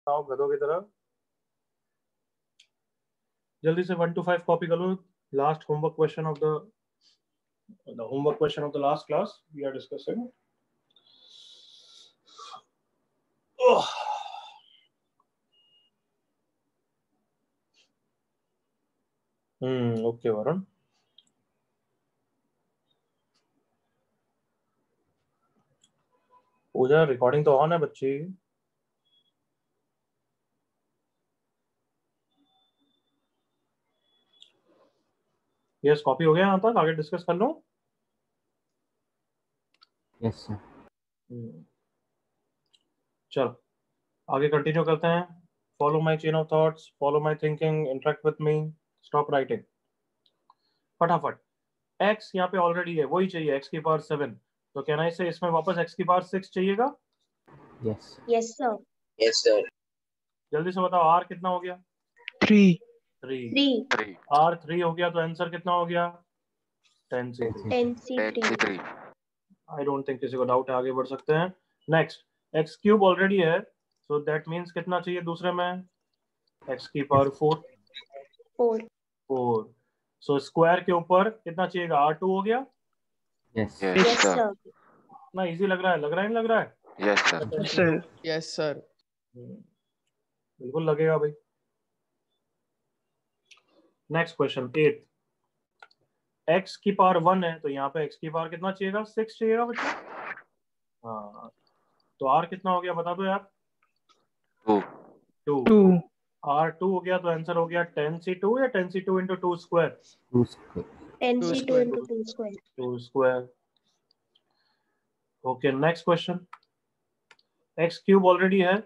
आओ गधों की तरह, जल्दी से 1 to 5 कॉपी कर लो। Last homework question of the homework question of the last class we are discussing. Okay Varun, Pooja recording तो ऑन है बच्ची। यस कॉपी हो गया यहाँ तक, आगे डिस्कस कर लो। Yes sir. चल आगे कंटिन्यू करते हैं। Follow my chain of thoughts, follow my thinking, interact with me, stop writing फटाफट। x यहाँ पे ऑलरेडी है, वही चाहिए x की पावर 7, तो कहना इससे इसमें वापस x की पावर 6 चाहिएगा। Yes yes sir. Yes sir. जल्दी से बताओ r कितना हो गया? 3 r 3 हो गया, तो आंसर कितना हो गया? 10c3। 10c3। I don't think किसी को डाउट है, आगे बढ़ सकते हैं। नेक्स्ट x क्यूब ऑलरेडी है, सो दैट मींस कितना चाहिए दूसरे में? x की पावर 4। सो स्क्वायर के ऊपर कितना चाहिएगा? r2 हो गया। Yes yes sir. ना इजी लग रहा है, नहीं लग रहा है? Yes sir. Yes sir. बिल्कुल लगेगा भाई। नेक्स्ट क्वेश्चन 8, x की पावर 1 है, तो यहाँ पे x की पावर कितना चाहिएगा? 6 चाहिएगा बच्चा। हाँ, तो r कितना हो गया बता दो यार? 2। r2 हो गया, तो आंसर हो गया 10c2 या 10c2 into 2 square? 10c2 into 2 square। 2 square. Okay next question, x cube already है,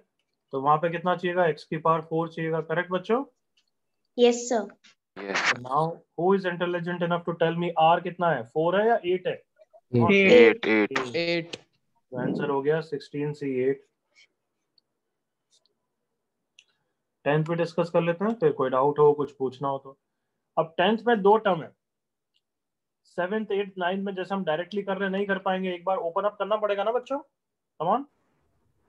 तो वहां पे कितना चाहिएगा? x की पावर 4 चाहिएगा, करेक्ट बच्चों? Yes sir. Now who is intelligent enough to tell me r कितना है? 4 है या 8 है? 8। तो आंसर हो गया 16c8। 10th में डिस्कस कर लेते हैं, फिर कोई डाउट हो, कुछ पूछना हो तो। अब 10th में 2 टर्म है, 7th 8th 9th में जैसे हम डायरेक्टली कर रहे नहीं कर पाएंगे, एक बार ओपन अप करना पड़ेगा ना बच्चों। Come on.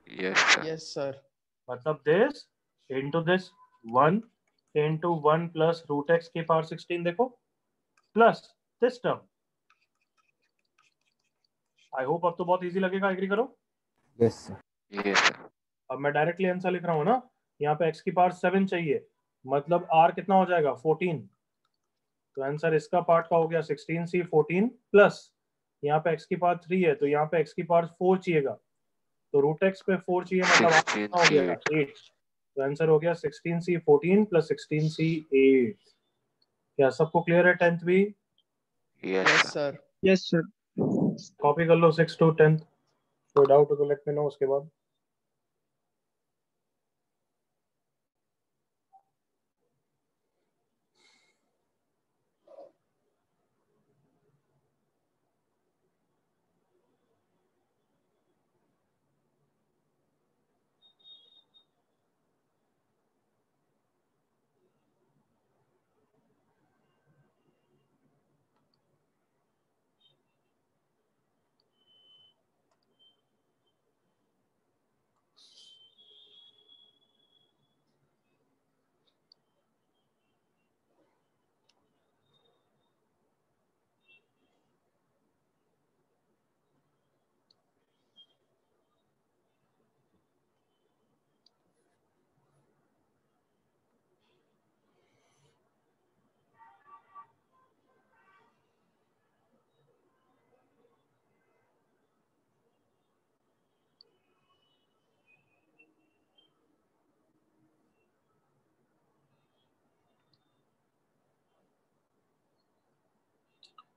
Yes sir. मतलब this into this, 1 into 1 plus root x की पावर 16 देखो, plus this term. I hope अब तो बहुत इजी लगेगा, एग्री करो? Yes sir. अब मैं डायरेक्टली आंसर लिख रहा हूँ ना, यहाँ पे x की पावर 7 चाहिए, मतलब r कितना हो जाएगा? 14। तो आंसर इसका पार्ट का हो गया 16c 14 प्लस यहाँ पे x की पावर 3 है, तो यहाँ पे x की पावर 4 चाहिएगा, तो रूट x पे 4 चाहिए, मतलब r कितना हो गया? 8। तो आंसर हो गया 16c 14 प्लस 16c 8। क्या सबको क्लियर है 10th भी? Yes sir. Yes sir. Copy कर लो 6 to 10th, कोई डाउट हो तो लेट मी नो उसके बाद।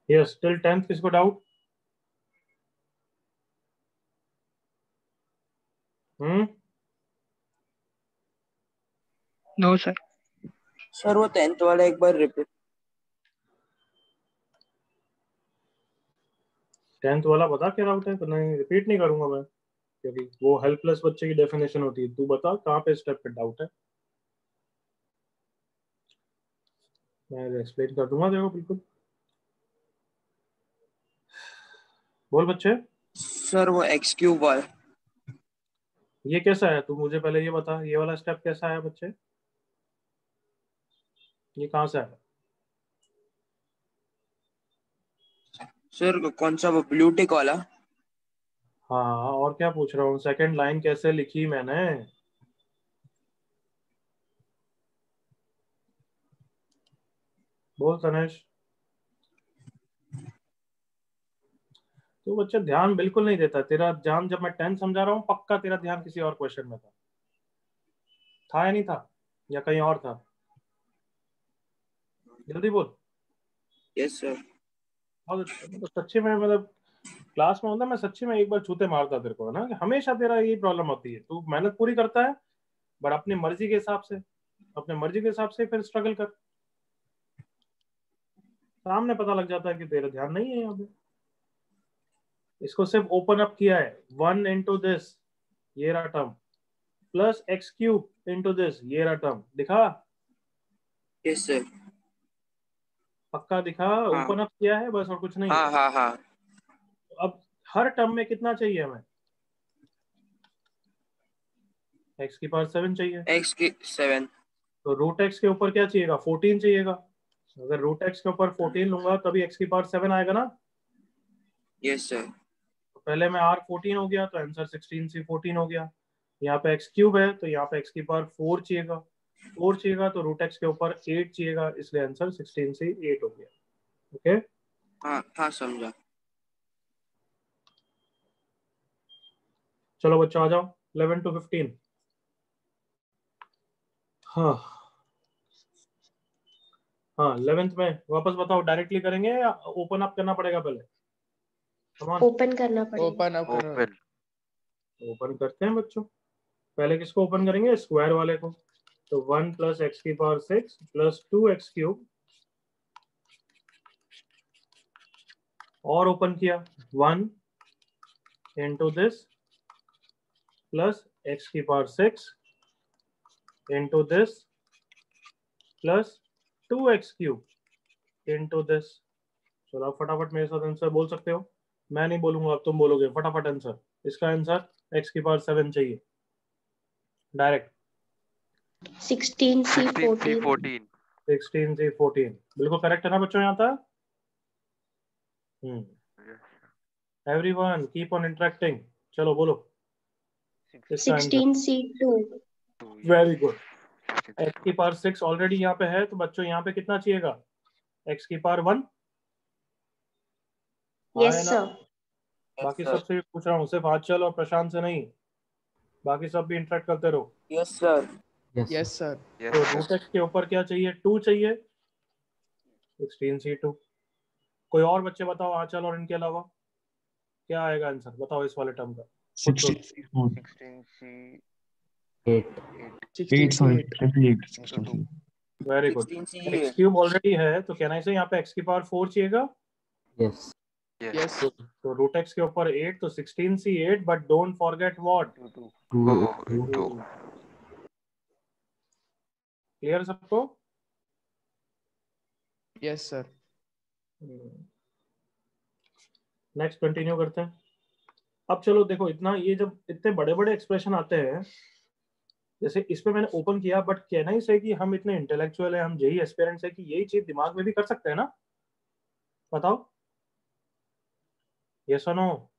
यस टिल 10th किसको डाउट? No sir. सर वो 10th वाला एक बार रिपीट। 10th वाला बता क्या डाउट है? तो नहीं रिपीट नहीं करूंगा मैं, क्योंकि वो हेल्पलेस बच्चे की डेफिनेशन होती है। तू बता कहाँ पे स्टेप पे डाउट है, मैं एक्सप्लेन कर दूंगा देखो बिल्कुल। बोल बच्चे। सर वो x क्यूब वाला। ये कैसा है, तू मुझे पहले ये बता, ये वाला स्टेप कैसा है बच्चे, ये कहाँ से आया? सर कौन सा, वो ब्लू टिक वाला? हाँ, और क्या पूछ रहा हूँ, सेकंड लाइन कैसे लिखी मैंने? बोल तनेश। तो बच्चे ध्यान बिल्कुल नहीं देता, तेरा ध्यान जब मैं 10 समझा रहा हूँ पक्का तेरा ध्यान किसी और क्वेश्चन में था या नहीं था, या कहीं और था? जल्दी बोल। Yes sir. बहुत अच्छा, मतलब सच्ची में, मतलब क्लास में होता मैं सच्ची में एक बार छूते मारता तेरे को, है ना, कि हमेशा तेरा यही प्रॉब्लम होती है, तू मेहनत पूरी करता है बट अपनी मर्जी के हिसाब से, अपने मर्जी के हिसाब से फिर स्ट्रगल कर, सामने पता लग जाता है कि तेरा ध्यान नहीं है यहाँ पे। इसको सिर्फ ओपन अप किया है, 1 into this, ये रहा term, plus x³ into this, ये रहा टर्म, दिखा? Yes sir. पक्का दिखा? हाँ ओपन अप किया है बस, और कुछ नहीं। हाँ हाँ हाँ। अब हर टर्म में कितना चाहिए हमें? x⁻7 चाहिए, एक्स की 7। तो रूट एक्स के ऊपर क्या चाहिएगा, 14 चाहिएगा। अगर रूट एक्स के ऊपर 14 लूंगा तभी x⁻7 आएगा ना। Yes sir. तो पहले में r 14 हो गया तो आंसर 16c14 हो गया। यहाँ पे x³ है तो यहाँ पे x⁻4 चाहिएगा, 4 चाहिएगा तो रूट एक्स के ऊपर 8 चाहिएगा, इसलिए आंसर 16c8 हो गया। ओके, हाँ हाँ समझा। चलो बच्चों आ जाओ 11 to 15। हाँ हाँ, 11th में वापस बताओ, डायरेक्टली करेंगे या ओपन अप करना पड़ेगा पहले? कमान, ओपन करना पड़ेगा। ओपन अप करो। Open. ओपन करते हैं बच्चों। पहले किसको ओपन करेंगे, स्क्वायर वाले को। तो 1 + x⁻6 + 2x³ और ओपन किया, 1 into this plus x⁻6 into this plus 2x³ into this। चलो आप फटाफट मेरे साथ आंसर बोल सकते हो, मैं नहीं बोलूंगा अब तुम बोलोगे फटाफट आंसर। इसका आंसर x⁻7 चाहिए डायरेक्ट। 16c14। 16c14 बिल्कुल करेक्ट है ना बच्चों, यहाँ था। एवरीवन कीप ऑन इंटरेक्टिंग, चलो बोलो इसका answer. 16c2। Very good. x⁻6 already यहाँ पे है, तो बच्चों यहाँ पे कितना चाहिएगा, x⁻1। हाँ है यस ना? सर। बाकी सबसे भी पूछ रहा हूँ, सिर्फ आंचल और प्रशांत से नहीं, बाकी सब भी इंटरेक्ट करते रहो। Yes sir. Yes, sir. Yes sir. तो रूट एक्स के ऊपर क्या चाहिए, 2 चाहिए, 16c2। कोई और बच्चे बताओ आंचल और इनके अलावा क्या आएगा आंसर, बताओ इस वाले टर्म का। 16c 8. 16c8। Very good. 16c x³ already है तो कहना इसे यहाँ पे x⁻4 चाहिएगा। Yes. यस। तो रूट एक्स के ऊपर 8 तो 16c8, but don't forget what, 2. Clear सबको? Yes sir. नेक्स्ट कंटिन्यू करते हैं। अब चलो देखो, इतना ये जब इतने बड़े बड़े एक्सप्रेशन आते हैं, जैसे इस पे मैंने ओपन किया, बट कहना ही से कि हम इतने इंटेलेक्चुअल है, हम जेई एस्पिरेंट्स है कि यही चीज दिमाग में भी कर सकते हैं ना, बताओ यस और नो?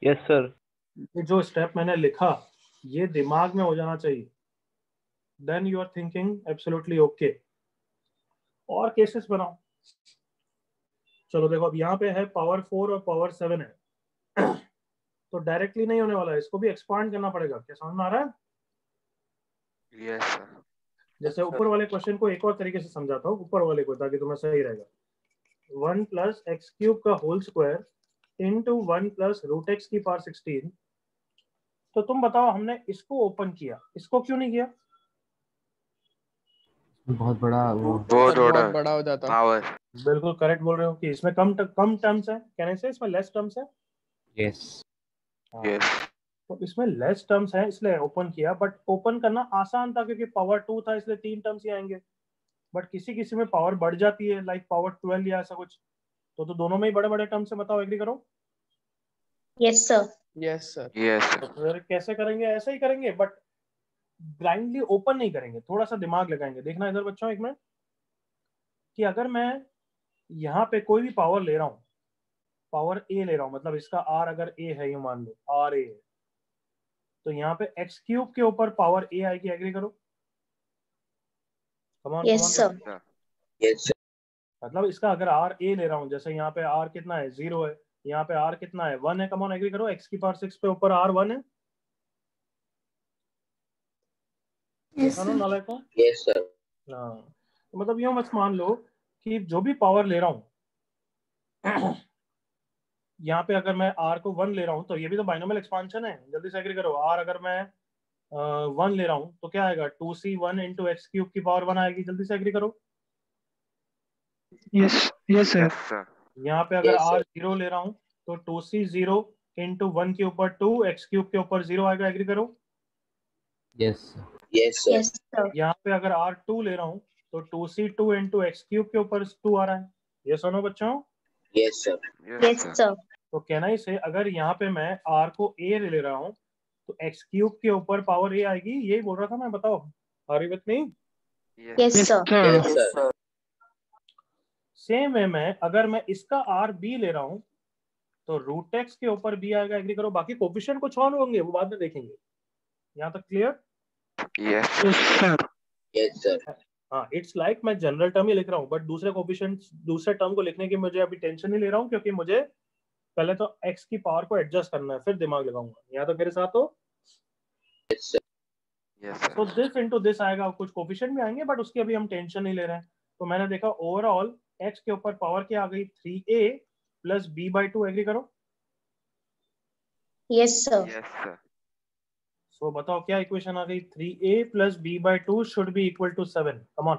Yes sir. ये जो स्टेप मैंने लिखा ये दिमाग में हो जाना चाहिए, then you are thinking absolutely okay. और केसेस बनाओ। चलो देखो, अब यहाँ पे है पावर 4 और पावर 7 है तो डायरेक्टली नहीं होने वाला है, इसको भी एक्सपांड करना पड़ेगा। क्या समझ में आ रहा है? Yes, sir. जैसे ऊपर वाले क्वेश्चन को एक और तरीके से समझाता हूँ, ऊपर वाले को, ताकि तुम्हें सही रहेगा। 1 + x³ का whole square into 1 + root x की पावर 16। तो तुम बताओ, हमने इसको ओपन किया, इसको क्यों नहीं किया? बहुत बड़ा वो सर बहुत बड़ा हो जाता। power. बिल्कुल करेक्ट बोल रहे हो कि इसमें कम टर्म्स है, कहने से इसमें लेस टर्म्स है। Yes. Yes. तो इसमें लेस टर्म्स है इसलिए ओपन किया, बट ओपन करना आसान था क्योंकि पावर 2 था इसलिए 3 टर्म्स ही आएंगे। बट किसी किसी में पावर बढ़ जाती है, लाइक पावर 12 या ऐसा कुछ, तो दोनों में ही बड़े बड़े टर्म्स है। बताओ, एग्री करो? Yes sir. Yes, sir. Yes, तो sir. फिर कैसे करेंगे? ऐसे ही करेंगे, बट ब्लाइंडली ओपन नहीं करेंगे, थोड़ा सा दिमाग लगाएंगे। देखना इधर बच्चों एक मिनट, कि अगर मैं यहाँ पे कोई भी पावर ले रहा हूँ, पावर ए ले रहा हूँ, मतलब इसका आर अगर ए है, ये मान लो आर ए है, तो यहाँ पे एक्स क्यूब के ऊपर पावर ए आएगी। एग्री करो? कमान Yes, sir. Yes, sir. मतलब इसका अगर आर ए ले रहा हूँ, जैसे यहाँ पे आर कितना है, 0 है, यहाँ पे आर कितना है, 1 है। कमान एग्री करो, एक्स की पावर 6 पे ऊपर आर 1 है। Yes, सुनो sir. नालायक को। Yes, sir. हाँ, तो मतलब यूँ मत मान लो कि जो भी पावर ले रहा हूँ यहाँ पे अगर मैं आर को 1 ले रहा हूँ, तो ये भी तो बाइनोमियल एक्सपांशन है। जल्दी से एग्री करो। आर अगर मैं 1 ले रहा हूँ तो क्या आएगा, 2c1 इंटू एक्स क्यूब की पावर 1 आएगी। जल्दी से एग्री करो। Yes, yes, sir. Yes, sir. यहाँ पे अगर Yes, sir. आर 0 ले रहा हूँ तो 2c0 इंटू 1 के ऊपर 2, एक्स क्यूब के ऊपर 0 आएगा। एग्री करो। Yes, sir. Yes, sir. Yes, sir. यहाँ पे अगर आर 2 ले रहा हूँ तो 2c2 इंटू एक्स क्यूब के ऊपर 2 आ रहा है। ये सुनो बच्चों। Yes, sir. Yes, sir. तो कहना ही से अगर यहाँ पे मैं आर को ए ले रहा हूँ तो एक्स क्यूब के ऊपर पावर ए आएगी। यही बोल रहा था मैं। बताओ, are you with me? Yes, Yes, sir. sir. Yes, sir. Same way में अगर मैं इसका आर बी ले रहा हूँ तो रूट एक्स के ऊपर बी आएगा। एग्री करो। बाकी कोफिशिएंट कुछ और होंगे, वो बाद में देखेंगे। यहाँ तक clear? Yes, sir. Yes, sir. Yes, sir. हाँ, इट्स लाइक मैं जनरल टर्म ही लिख रहा हूँ, बट दूसरे कोफिशिएंट, दूसरे टर्म को लिखने की मुझे अभी टेंशन नहीं ले रहा हूँ, क्योंकि मुझे पहले तो एक्स की पावर को एडजस्ट करना है, फिर दिमाग लगाऊंगा। यहाँ तो मेरे साथ हो। Yes, sir. Yes, sir. तो दिस इनटू दिस आएगा। कुछ कोफिशिएंट भी आएंगे, बट उसकी अभी हम टेंशन नहीं ले रहे हैं। तो मैंने देखा ओवरऑल एक्स के ऊपर पावर क्या आ गई, 3a प्लस b/2। एग्री करो। Yes, sir. Yes, sir. So बताओ क्या इक्वेशन आ गई, 3a plus b/2 should be equal to 7। Come on.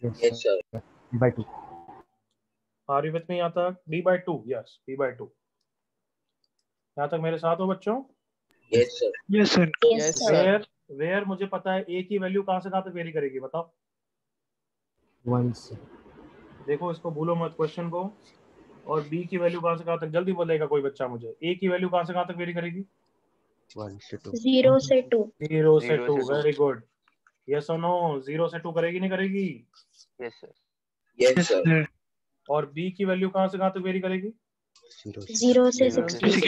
Yes, sir. B/2. Are you with me? यहाँ तक b/2? Yes, b/2। यहाँ तक मेरे साथ हो बच्चों? Yes, sir. Yes, sir. Yes, Yes, sir. sir. Where मुझे पता है a की वैल्यू कहाँ से कहाँ तक वेरी करेगी। बताओ। 1, sir. देखो इसको भूलो मत क्वेश्चन को। और b की वैल्यू कहाँ से कहाँ तक, जल्दी बोलेगा कोई बच्चा मुझे। a की वैल्यू कहाँ से कहाँ तक वेरी करेगी? 1 to 2. 0 से 2. 0 से 2। Zero से two. Very good. यस और नो? 0 से 2 करेगी नहीं करेगी? Yes, sir. Yes, Yes, sir. sir. और b की वैल्यू कहाँ से कहाँ तक वेरी करेगी? 0. 0 से Zero से 16.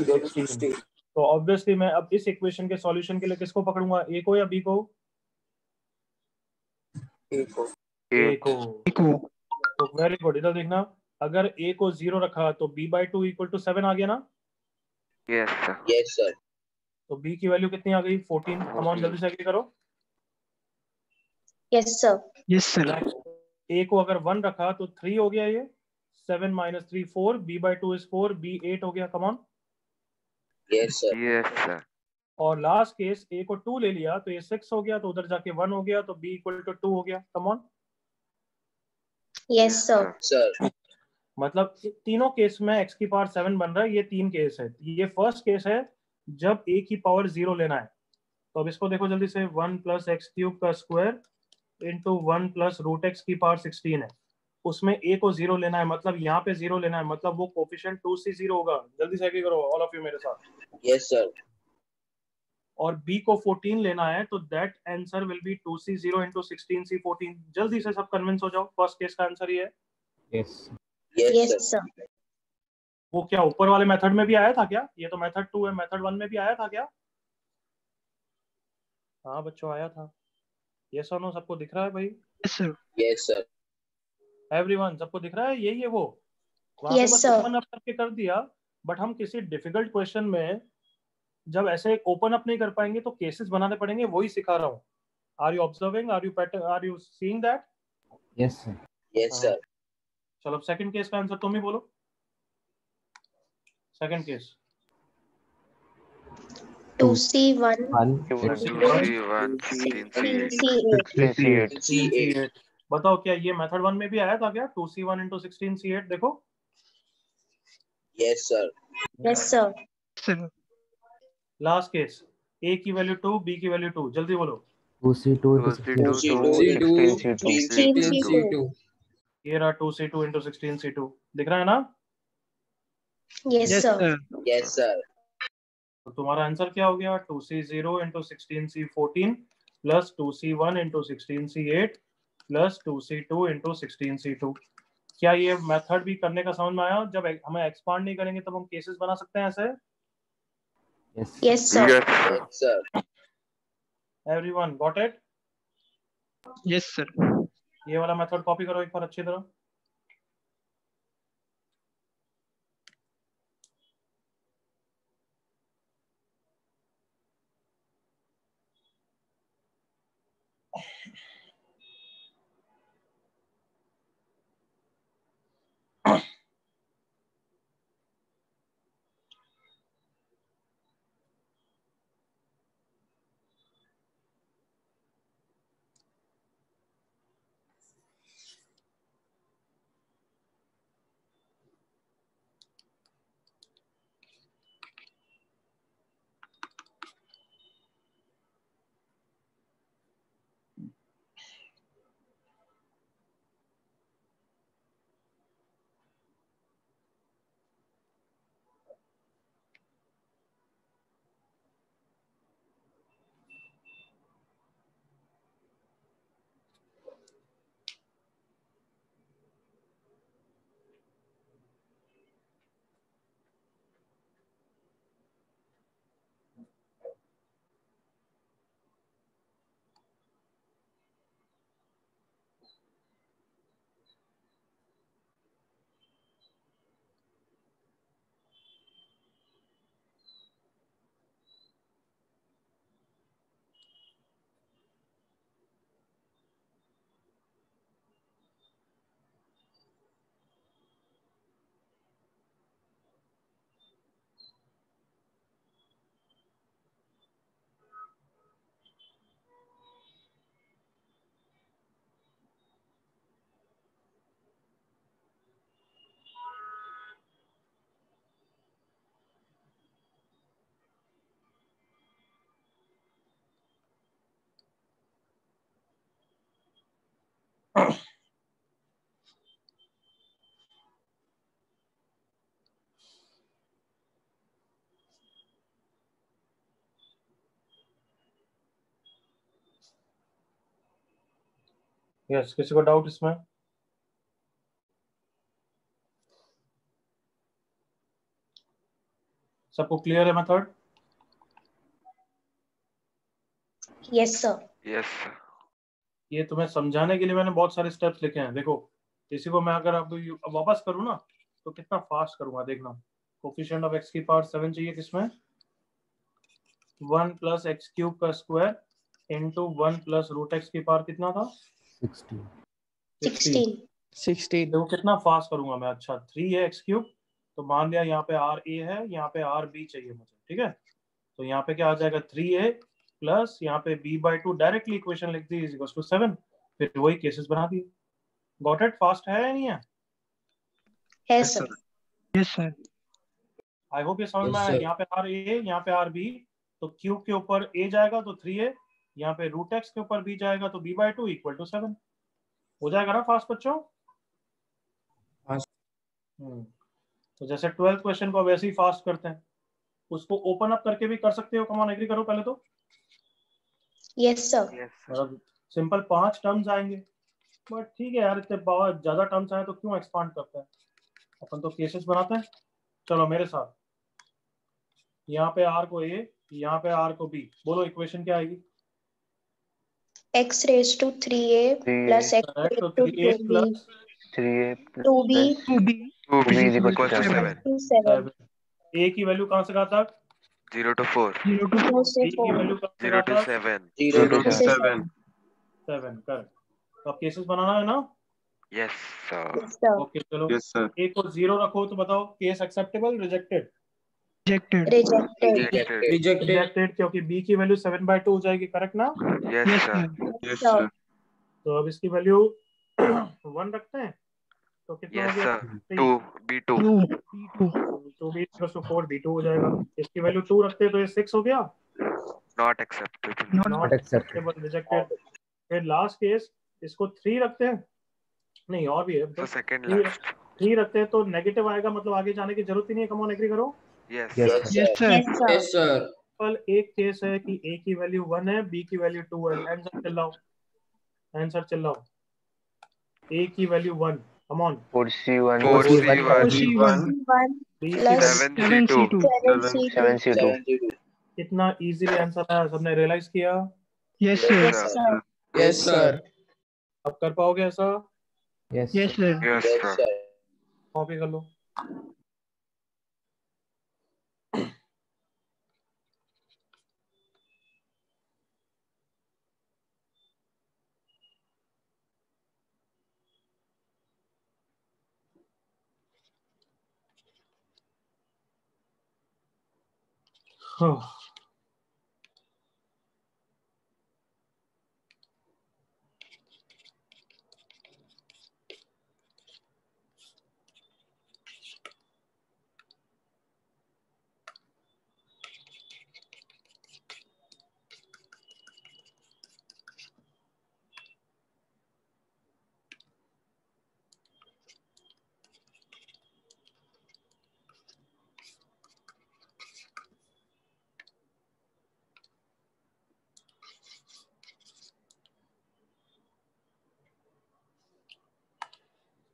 0 से 16। तो ऑब्वियसली मैं अब इस इक्वेशन के सॉल्यूशन के लिए किसको पकड़ूंगा, a को या b को? a को। Equal. तो वेरी गुड। इधर देखना, अगर a को 0 रखा तो b/2 इक्वल टू 7 आ गया ना। Yes, sir. Yes, sir. तो b की वैल्यू कितनी आ गई, 14। कम ऑन, जल्दी से एग्री करो। Yes, sir. Yes, sir. a को अगर 1 रखा तो 3 हो गया। ये 7 minus 3 4, b/2 is 4, b 8 हो गया। कम on. Yes, sir. Yes, sir. और लास्ट केस a को 2 ले लिया तो ये 6 हो गया, तो उधर जाके 1 हो गया, तो b इक्वल टू 2 हो गया। कम ऑन। Yes, sir. Sir. मतलब तीनों केस में x की पावर 7 बन रहा है। ये 3 केस है। ये फर्स्ट केस है जब a की पावर 0 लेना है। तो अब इसको देखो जल्दी से, 1 प्लस एक्स क्यूब का square into 1 plus root x की पावर 16 है। उसमें a को 0 लेना है, मतलब यहाँ पे 0 लेना है, मतलब वो कोफिशिएंट 2c0 होगा। जल्दी से एग्री करो ऑल ऑफ यू मेरे साथ। Yes, sir. और b को 14 लेना है, तो that answer will be 2c0 into 16c 14। जल्दी से सब कन्विंस हो जाओ, फर्स्ट केस का आंसर ये है। Yes. Yes, Yes, sir. sir. वो क्या ऊपर वाले मेथड में भी आया था क्या? ये तो मेथड 2 है, मेथड 1 में भी आया था क्या? हाँ बच्चों, आया था। यस और नो? सबको दिख रहा है भाई? Yes, sir. Yes, sir. Everyone, सबको दिख रहा है? यही है वो। वहां Yes, पे बस sir. ओपन अप करके कर दिया, बट हम किसी डिफिकल्ट क्वेश्चन में जब ऐसे ओपन अप नहीं कर पाएंगे तो केसेस बनाने पड़ेंगे। वही सिखा रहा हूँ। Are you observing? Are you seeing that? Yes, sir. Yes, sir. चलो अब सेकंड केस का आंसर तुम ही बोलो। Second case 2c1 1. 2c1 16c8. 16c8. C8. बताओ क्या ये मेथड 1 में भी आया था क्या? 2c1 into 16c8। देखो Yes, sir. Yes, sir. Sir. Last case, a की वैल्यू 2, b की वैल्यू 2। जल्दी बोलो। 2c2 into 16. 16c2. ये रहा 2c2 इंटू 16c2। दिख रहा है ना? Yes, Yes, sir. sir. Yes, sir. तो तुम्हारा आंसर क्या हो गया? 2C0 into 16C14 plus 2C1 into 16C8 plus 2C2 into 16C2। क्या ये मेथड भी करने का समझ में आया? जब हमें एक्सपांड नहीं करेंगे तब हम केसेस बना सकते हैं ऐसे। Yes. Yes, sir. Yes, sir. Everyone got it? Yes, sir. ये वाला मेथड कॉपी करो एक बार अच्छी तरह। यस, किसी को डाउट इसमें? सबको क्लियर है मेथड? Yes, sir. Yes. ये तुम्हें समझाने के लिए मैंने बहुत सारे स्टेप्स लिखे हैं। देखो इसी को मैं अगर अब वापस करूँ ना तो कितना फास्ट करूंगा देखना। कोफिशिएंट ऑफ x की पावर 7 चाहिए किसमें? 1 प्लस एक्स क्यूब का square into 1 plus root x की पावर कितना था? 16. 16. 16. देखो कितना फास्ट करूंगा मैं। अच्छा 3 है एक्स क्यूब, तो मान लिया यहाँ पे आर ए है, यहाँ पे आर बी चाहिए मुझे, ठीक है। तो यहाँ पे क्या आ जाएगा? 3a प्लस यहाँ पे b/2 डायरेक्टली इक्वेशन लिख दी इज इक्वल टू 7। फिर वही केसेस बना दिए। Got it? फास्ट है या नहीं है? Yes, sir. Yes, sir. I hope ये समझ में Yes, आया। sir. यहाँ पे आर ए, यहाँ पे आर बी, तो क्यूब के ऊपर a जाएगा तो 3a, यहाँ पे रूट एक्स के ऊपर b जाएगा तो b/2 इक्वल टू 7 हो जाएगा ना फास्ट बच्चों? हाँ। तो जैसे 12th क्वेश्चन को वैसे ही फास्ट करते हैं, उसको ओपन अप करके भी कर सकते हो। कम ऑन एग्री करो पहले तो। Yes, sir. Yes. मतलब सिंपल 5 टर्म्स आएंगे, बट ठीक है यार, इतने बहुत ज्यादा टर्म्स आए तो क्यों एक्सपांड करते हैं, अपन तो केसेस बनाते हैं। चलो मेरे साथ, यहाँ पे r को a, यहाँ पे r को b, बोलो इक्वेशन क्या आएगी? X raised to 3a plus x correct. raised तो to 3a 2b, plus 2b 2b. 2b is is equal equal to to 7. to 7. a की वैल्यू कहाँ से कहाँ तक? 0 to 4. 0 to 4 से b की 4. वैल्यू कहाँ से 0 to कहाँ तक? 7. 0 to 0 से 7. 7। करेक्ट। तो अब केसेस बनाना है ना? Yes, sir. Yes, sir. Okay चलो। Yes, sir. a को 0 रखो तो बताओ case acceptable rejected? rejected. Rejected. Rejected. Rejected, क्योंकि b की वैल्यू 7/2 हो जाएगी। करेक्ट ना? Yes, Yes, sir. sir. Yes, Sir. sir. तो अब इसकी वैल्यू 1 रखते हैं तो कितना Yes, हो गया? sir. 2. B2. 2. B2. 2b + 4 b2 हो जाएगा। इसकी वैल्यू 2 रखते हैं तो ये 6 हो गया। Not acceptable. Not not accepted. Acceptable, rejected. फिर लास्ट केस, इसको 3 रखते हैं, नहीं और भी है So second 3 last. 3 रखते हैं तो नेगेटिव आएगा, मतलब आगे जाने की जरूरत ही नहीं है। कम ऑन एग्री करो। Yes, Yes, sir. Yes, sir. Yes, sir. Yes, sir. केवल एक केस है कि a की वैल्यू 1 है, b की वैल्यू 2 है। आंसर चिल्लाओ, आंसर चिल्लाओ। a की value 1, come on. 4C1 4C1 4C1 1 b की plus 7C2 7C2 7C2. 7C2 कितना इजीली आंसर आया, सबने रियलाइज किया। Yes, Yes, sir. Yes, sir. sir. Yes, sir. अब कर पाओगे ऐसा? Yes, Yes, sir. Yes, sir. Copy कर लो।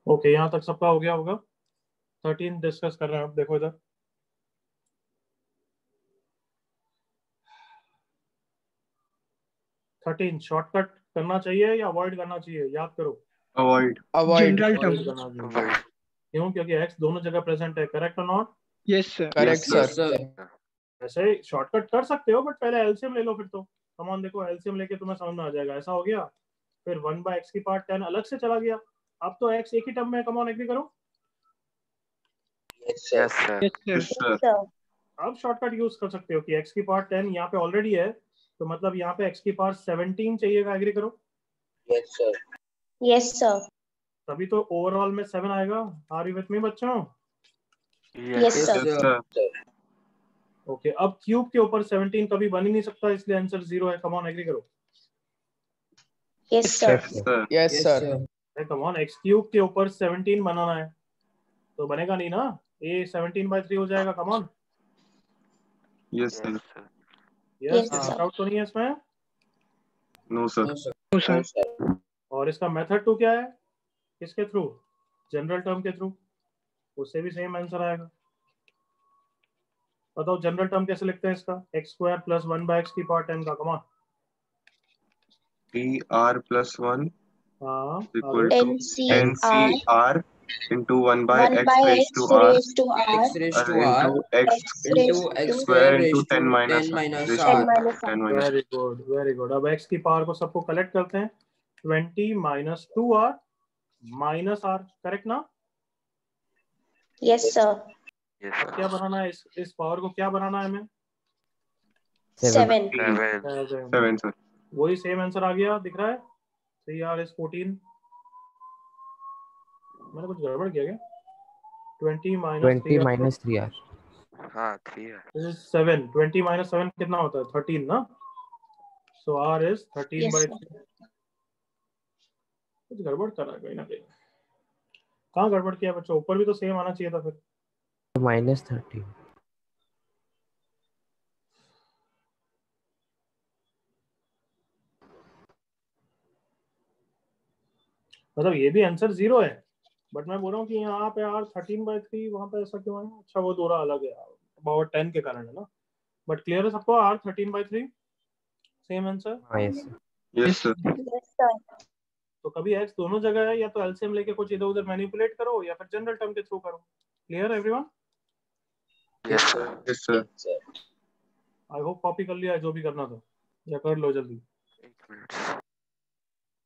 ओके, यहाँ तक सबका हो गया होगा। 13 डिस्कस कर रहे हैं, अब देखो इधर। शॉर्टकट करना चाहिए या अवॉइड करना चाहिए, याद करो। Avoid. Avoid. General term. Avoid करना चाहिए। Avoid. क्यों? क्योंकि x दोनों जगह प्रेजेंट है। करेक्ट और not? Yes, sir. Correct, Yes, sir. sir. ऐसे शॉर्टकट कर सकते हो, बट पहले एलसीएम ले लो फिर तो। कम ऑन, देखो एलसीएम लेके तुम्हें समझ में आ जाएगा। ऐसा हो गया, फिर 1/x की पार्ट 10 अलग से चला गया। अब तो x एक ही टर्म में। कम ऑन एग्री करो। Yes, sir. Yes, sir. Yes, sir. Yes, sir. अब शॉर्टकट यूज कर सकते हो कि x की पावर 10 यहाँ पे ऑलरेडी है, तो मतलब यहाँ पे x की पावर 17 चाहिएगा। एग्री करो। Yes, sir. Yes, sir. तभी तो ओवरऑल में 7 आएगा। आर यू विथ मी बच्चों? Yes, Yes, sir. sir. Okay, अब क्यूब के ऊपर 17 कभी बन ही नहीं सकता, इसलिए आंसर 0 है। कम ऑन एग्री करो। Yes, sir. Yes, sir. Yes, sir. Come on, x cube के ऊपर 17 बनाना है तो बनेगा नहीं ना। a 17/3 हो जाएगा। कम on. Yes, sir. Yes, sir. Yes, yes, sir. Doubt तो नहीं है इसमें? No, sir. No, sir. और इसका मेथड 2 क्या है? किसके थ्रू? जनरल टर्म के थ्रू। उससे भी सेम आंसर आएगा। बताओ जनरल टर्म कैसे लिखते हैं इसका? x² + 1/x की पावर 10 का। Come on. PR + 1 हाँ, equal आगे। to NCR NCR into 1 by 1 x by raised x to r raised to r into x x raised x to square into 10 minus r. Raised 10 to minus r. 10 minus r. Very good, very good. अब x की power को सबको collect करते हैं। 20 - 2r - r, correct ना? Yes, sir. Yes, अब क्या sir. बनाना है? इस पावर को क्या बनाना है हमें? 7. 7. 7, sir. वही सेम आंसर आ गया, दिख रहा है। 3r is 14। मैंने कुछ गड़बड़ किया क्या? 20 - 3r minus 3R. हाँ, 3 है. this is 7। 20 - 7 कितना होता है? 13 ना। so r is 13/3। कुछ गड़बड़ कर रहा है कहीं ना कहीं। कहाँ गड़बड़ किया बच्चों? ऊपर भी तो सेम आना चाहिए था फिर। -13. मतलब ये भी आंसर 0 है, बट मैं बोल रहा हूँ कि यहाँ पे r 13/3, वहां पे ऐसा क्यों है? अच्छा, वो दोहरा अलग है, पावर 10 के कारण है ना। बट क्लियर है सबको? r 13/3 same answer. Yes, sir. Yes, sir. Yes, sir. तो कभी x दोनों जगह है, या तो एलसीएम लेके कुछ इधर उधर मैनिपुलेट करो, या फिर जनरल टर्म के थ्रू करो। Clear everyone? Yes, sir. Yes, sir. I hope copy कर लिया है जो भी करना था, या कर लो जल्दी। 8 minutes.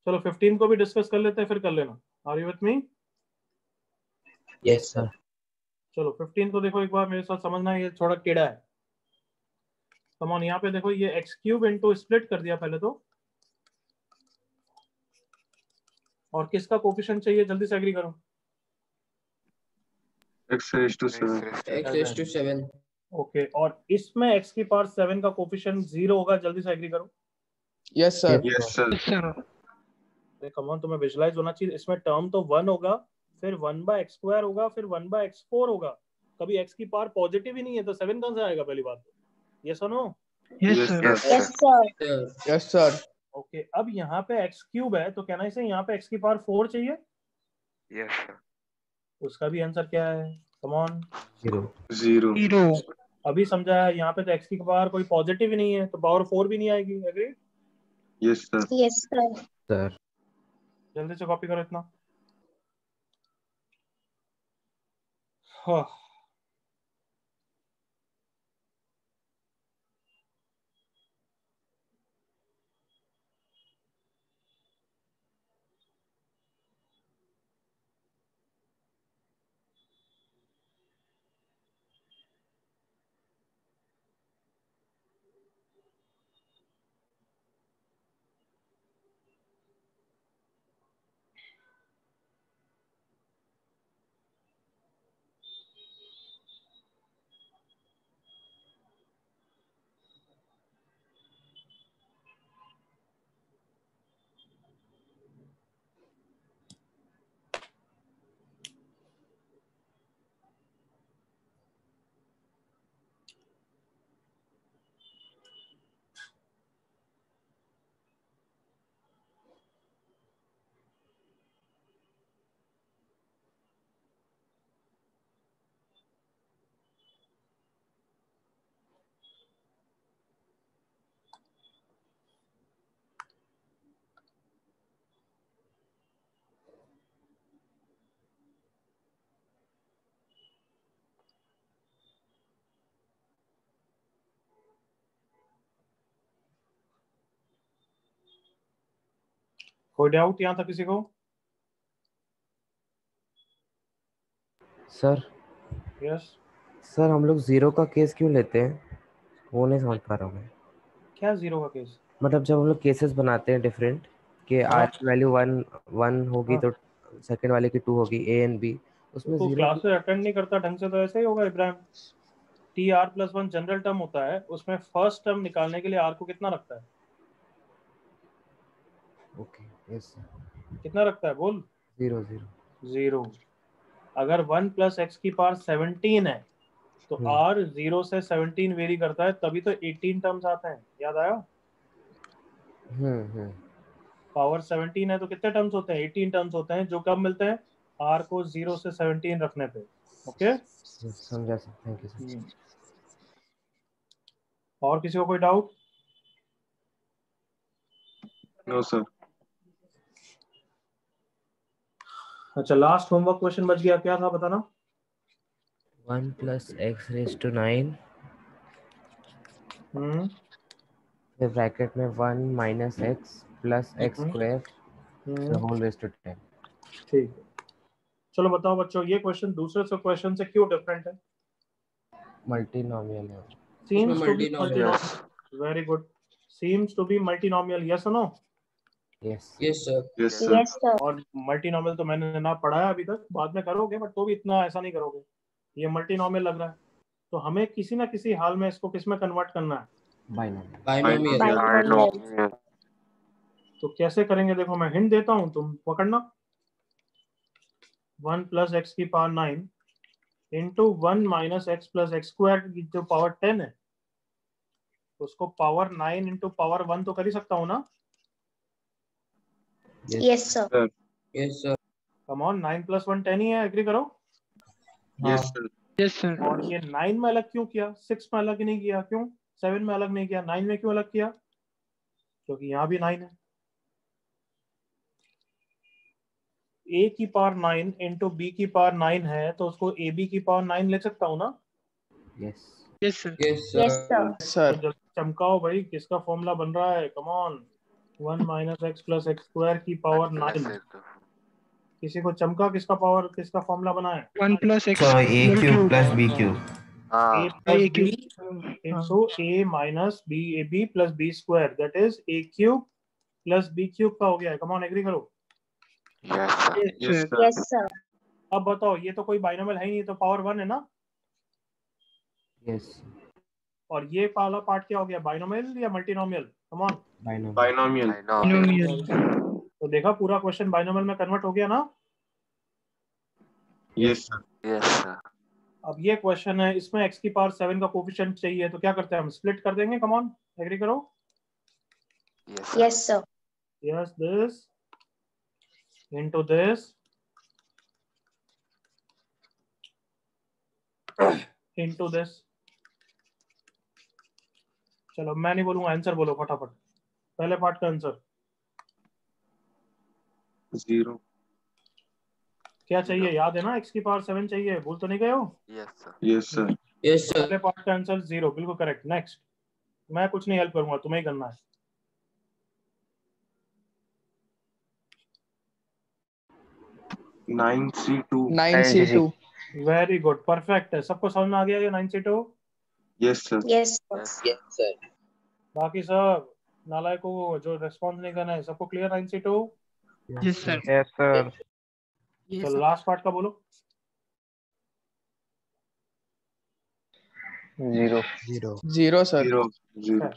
चलो 15 को भी डिस्कस कर लेते हैं, फिर कर लेना। Are you with me? Yes, sir. चलो 15 को देखो एक बार मेरे साथ, समझना ये थोड़ा टेढ़ा है। कम ऑन, यहाँ पे देखो, ये x³ इनटू स्प्लिट कर दिया पहले तो, और किसका कोफिशिएंट चाहिए? जल्दी से एग्री करो। X raised to 7. X raised to 7. Okay, और इसमें x की पावर 7 का कोफिशिएंट 0 होगा। जल्दी से एग्री करो। Yes, sir. Yes, sir. Yes, sir. Come on, तुम्हें विजुअलाइज होना चाहिए। इसमें टर्म तो 1 होगा, फिर 1/x² होगा, फिर 1/x4 होगा। कभी x की पावर पॉजिटिव ही नहीं है तो 7 कहां से आएगा? पहली बात तो ये सुनो। Yes, sir. Yes, Yes, sir. sir. Yes, sir. Okay, अब यहाँ पे x³ है तो कहना इसे यहाँ पे x की पावर 4 चाहिए। Yes, sir. उसका भी आंसर क्या है? Come on. 0. 0. 0. अभी समझा है, यहाँ पे तो x की पावर कोई पॉजिटिव ही नहीं है तो पावर 4 भी नहीं आएगी। Agree? Yes, sir. Yes, sir. Sir. जल्दी से कॉपी करो इतना। हाँ। कोई डाउट यहाँ तक किसी को? Sir yes. सर हम लोग 0 का केस क्यों लेते हैं? वो नहीं समझ पा रहा हूँ मैं। क्या 0 का केस? मतलब जब हम लोग केसेस बनाते हैं डिफरेंट कि हाँ। आर की वैल्यू 1 होगी हाँ। तो सेकंड वाले की 2 होगी, ए एंड बी, उसमें तो 0 क्लासेस अटेंड नहीं करता ढंग से तो ऐसे ही होगा इब्राहिम। TR+1 जनरल टर्म होता है, उसमें फर्स्ट टर्म निकालने के लिए R को कितना रखता है? Okay yes sir. कितना रखता है बोल? 0. 0। अगर 1 + x की पावर 17 है तो R 0 से 17 वेरी करता है, तभी तो 18 टर्म्स आते हैं। याद आया? पावर 17 है तो कितने टर्म्स होते हैं? 18 टर्म्स होते हैं, जो कब मिलते हैं? R को 0 से 17 रखने पे। ओके, समझा सर, थैंक यू सर। और किसी को कोई डाउट? No, sir. अच्छा, लास्ट होमवर्क क्वेश्चन बच गया, क्या था बताना? 1 + x⁹9 फिर ब्रैकेट में 1 - x + x² the whole raised to 10। ठीक है, चलो बताओ बच्चों, ये क्वेश्चन दूसरे से क्वेश्चन से क्यों डिफरेंट है? मल्टीनोमियल है। Seems to be multinomial. multinomial. Very good. Seems to be multinomial. Yes or no? Yes Yes, sir. Yes, sir. Yes, sir. और मल्टीनोमियल तो मैंने ना पढ़ा है अभी तक, बाद में करोगे बट तो भी इतना ऐसा नहीं करोगे। ये मल्टीनोमियल लग रहा है, तो हमें किसी ना किसी हाल में इसको किस में कन्वर्ट करना है? बाइनोमियल। Binomial. Binomial. तो कैसे करेंगे देखो, मैं हिंट देता हूं, तुम पकड़ना। 1 + x की पावर 9 इंटू 1 - x + x² की जो पावर 10 है, उसको पावर 9 इंटू पावर 1 तो कर ही सकता हूँ ना? Yes, sir. Yes, sir. Come on, 9 + 1 10 ही है, एग्री करो। Yes, sir. Yes, sir. और ये 9 में अलग क्यों किया? 6 में अलग नहीं किया, क्यों? 7 में अलग नहीं किया, 9 में क्यों अलग किया? क्योंकि यहाँ भी 9 है। a की पावर 9 इंटू b की पावर 9 है, तो उसको ab की पावर 9 ले सकता हूँ ना? Yes Yes, sir. Yes, sir. Yes, sir. Sir. तो जल्दी चमकाओ भाई, किसका फॉर्मूला बन रहा है? Come on. 1 - x + x² की पावर 9। किसी को चमका, किसका पावर, किसका फॉर्मूला बना है? 1 + x So a whole cube cube. plus b cube. a हाँ, plus A b cube. into a minus b plus b², that is a³ plus b³ का हो गया है। कम ऑन, एग्री करो। yes, sir. Yes, Yes, sir. sir. Yes, sir. अब बताओ, ये तो कोई बाइनोमियल है ही नहीं, तो पावर 1 है ना? यस और ये वाला पार्ट क्या हो गया, बाइनोमियल या multinomial? Come on. Binomial. Binomial. Binomial. तो देखा, पूरा क्वेश्चन बाइनोमियल में कन्वर्ट हो गया ना? Yes, sir. Yes, sir. अब ये क्वेश्चन है, इसमें x की पावर 7 का कोफिशिएंट चाहिए, तो क्या करते हैं हम? स्प्लिट कर देंगे। कम ऑन, एग्री करो। Yes, sir. Yes, sir. Yes, this into this into this। चलो मैं नहीं बोलूंगा, आंसर बोलो फटाफट। पहले पार्ट का आंसर 0। क्या चाहिए? याद है ना, x की पावर 7 चाहिए, भूल तो नहीं गए हो? Yes, sir. Yes, sir. Yes, sir. पहले पार्ट का आंसर 0, बिल्कुल करेक्ट। नेक्स्ट, मैं कुछ नहीं हेल्प करूंगा, तुम्हें ही करना है। 9C2। 9C2. Very good, perfect है। सबको समझ में आ गया ये 9C2? Yes, sir. Yes, sir. Yes, sir. Yes, sir. बाकी सब नालायकों को जो रेस्पॉन्स नहीं करना है, सबको clear 9C2? Yes, sir. Yes, sir. चलो लास्ट पार्ट का बोलो। 0. 0, sir. 0।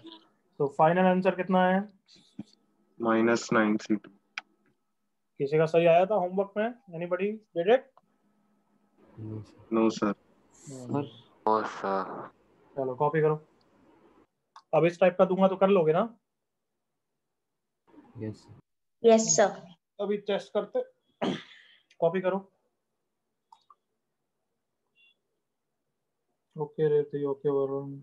तो फाइनल आंसर कितना है? -9C2। किसी का सही आया था होमवर्क में? Anybody did it? No, sir. Oh, sir. चलो कॉपी करो। अब इस टाइप का दूंगा तो कर लोगे ना? Yes. Yes, sir. अभी टेस्ट करते। कॉपी करो। Okay Revathi, okay Varun.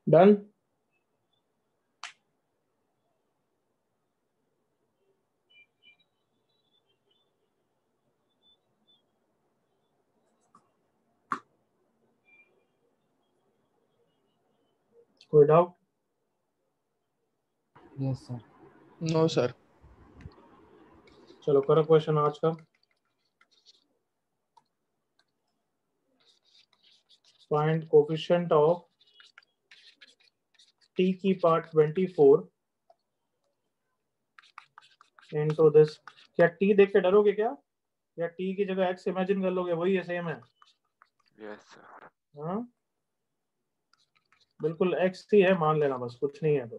Done. कोई doubt? Yes, sir. No, sir. चलो करो क्वेश्चन आज का। फाइंड कोफिशिएंट ऑफ t की पार्ट 24 इनटू दिस। क्या t देख के डरोगे क्या? या t की जगह x इमेजिन कर लोगे? वही है, सेम है। Yes, sir. हाँ बिल्कुल x ही है, मान लेना बस, कुछ नहीं है। तो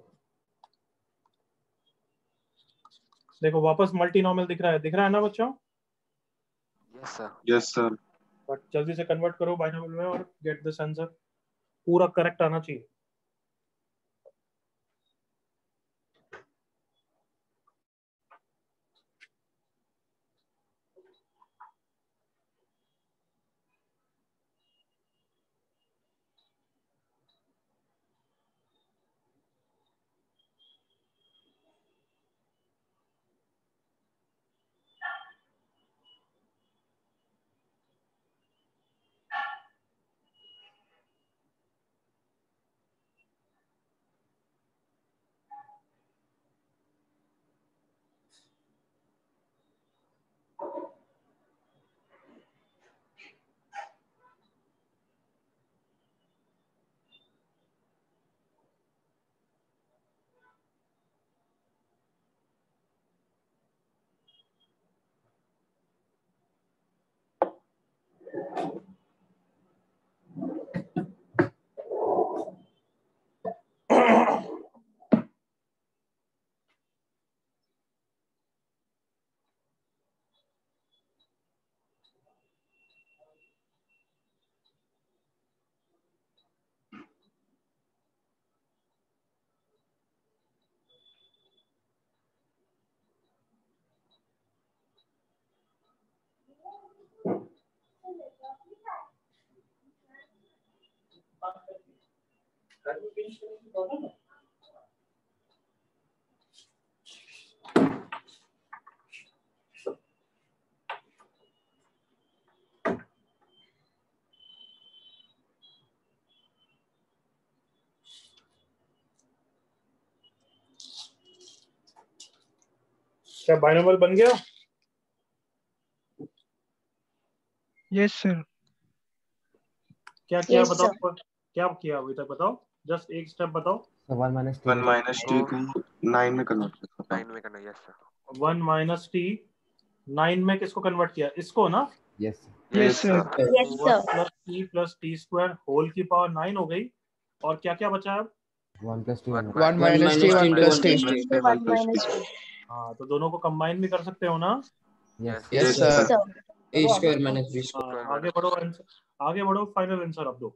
देखो वापस मल्टीनॉमियल दिख रहा है ना बच्चों? Yes, sir. Yes, sir. But जल्दी से कन्वर्ट करो बाइनोमियल में और गेट दिस आंसर। पूरा करेक्ट आना चाहिए। क्या बाइनोमियल बन गया? Yes sir. क्या किया Yes, बताओ? sir. क्या किया अभी तक बताओ, जस्ट एक स्टेप बताओ। So 1 minus t. 1 minus t को 9 में कन्वर्ट करता 9 में करना, यस सर। 1 माइनस टी 9 में किसको कन्वर्ट किया? इसको ना। Yes. Yes sir. Yes, sir. 1 plus t plus t square whole की पावर 9 हो गई। और क्या क्या बचा अब? 1 plus t. 1 1 minus t 1 plus t. Into 1 minus 2. हाँ, तो दोनों को कंबाइन भी कर सकते हो ना। Yes. Yes, Yes, sir. Yes, sir. ए स्क्वायर माइनस बी हाँ, स्क्वायर आगे बढ़ो आगे बढ़ो, फाइनल आंसर अब दो।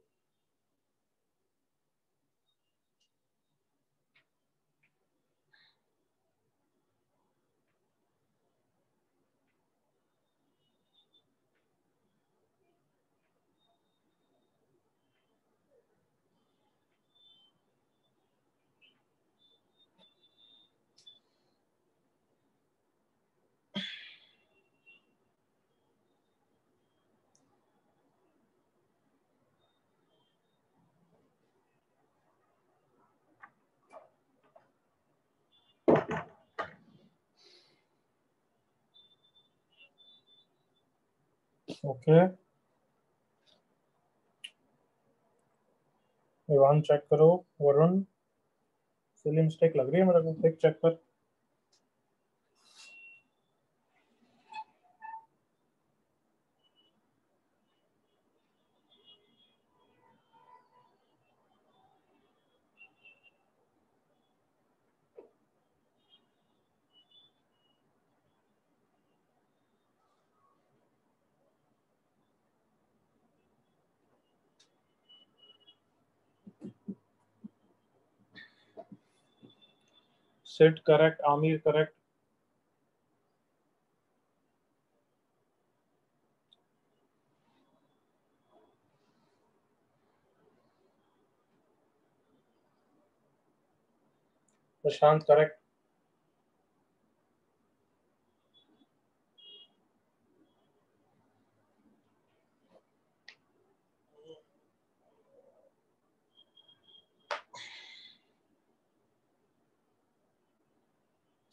ओके, वन चेक करो। वरुण, सिली मिस्टेक लग रही है मेरे को, चेक कर। Sid correct, Amir correct. Prashant correct.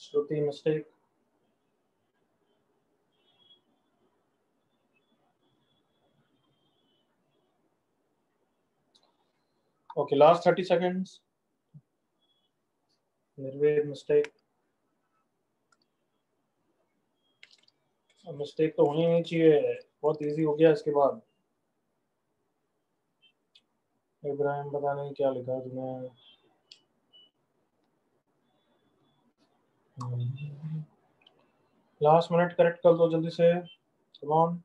Shruti mistake. Okay, last 30 seconds. Nirved mistake. Mistake तो होनी नहीं चाहिए, बहुत इजी हो गया इसके बाद। इब्राहिम पता नहीं क्या लिखा तुमने। लास्ट मिनट करेक्ट कर दो जल्दी से, come on.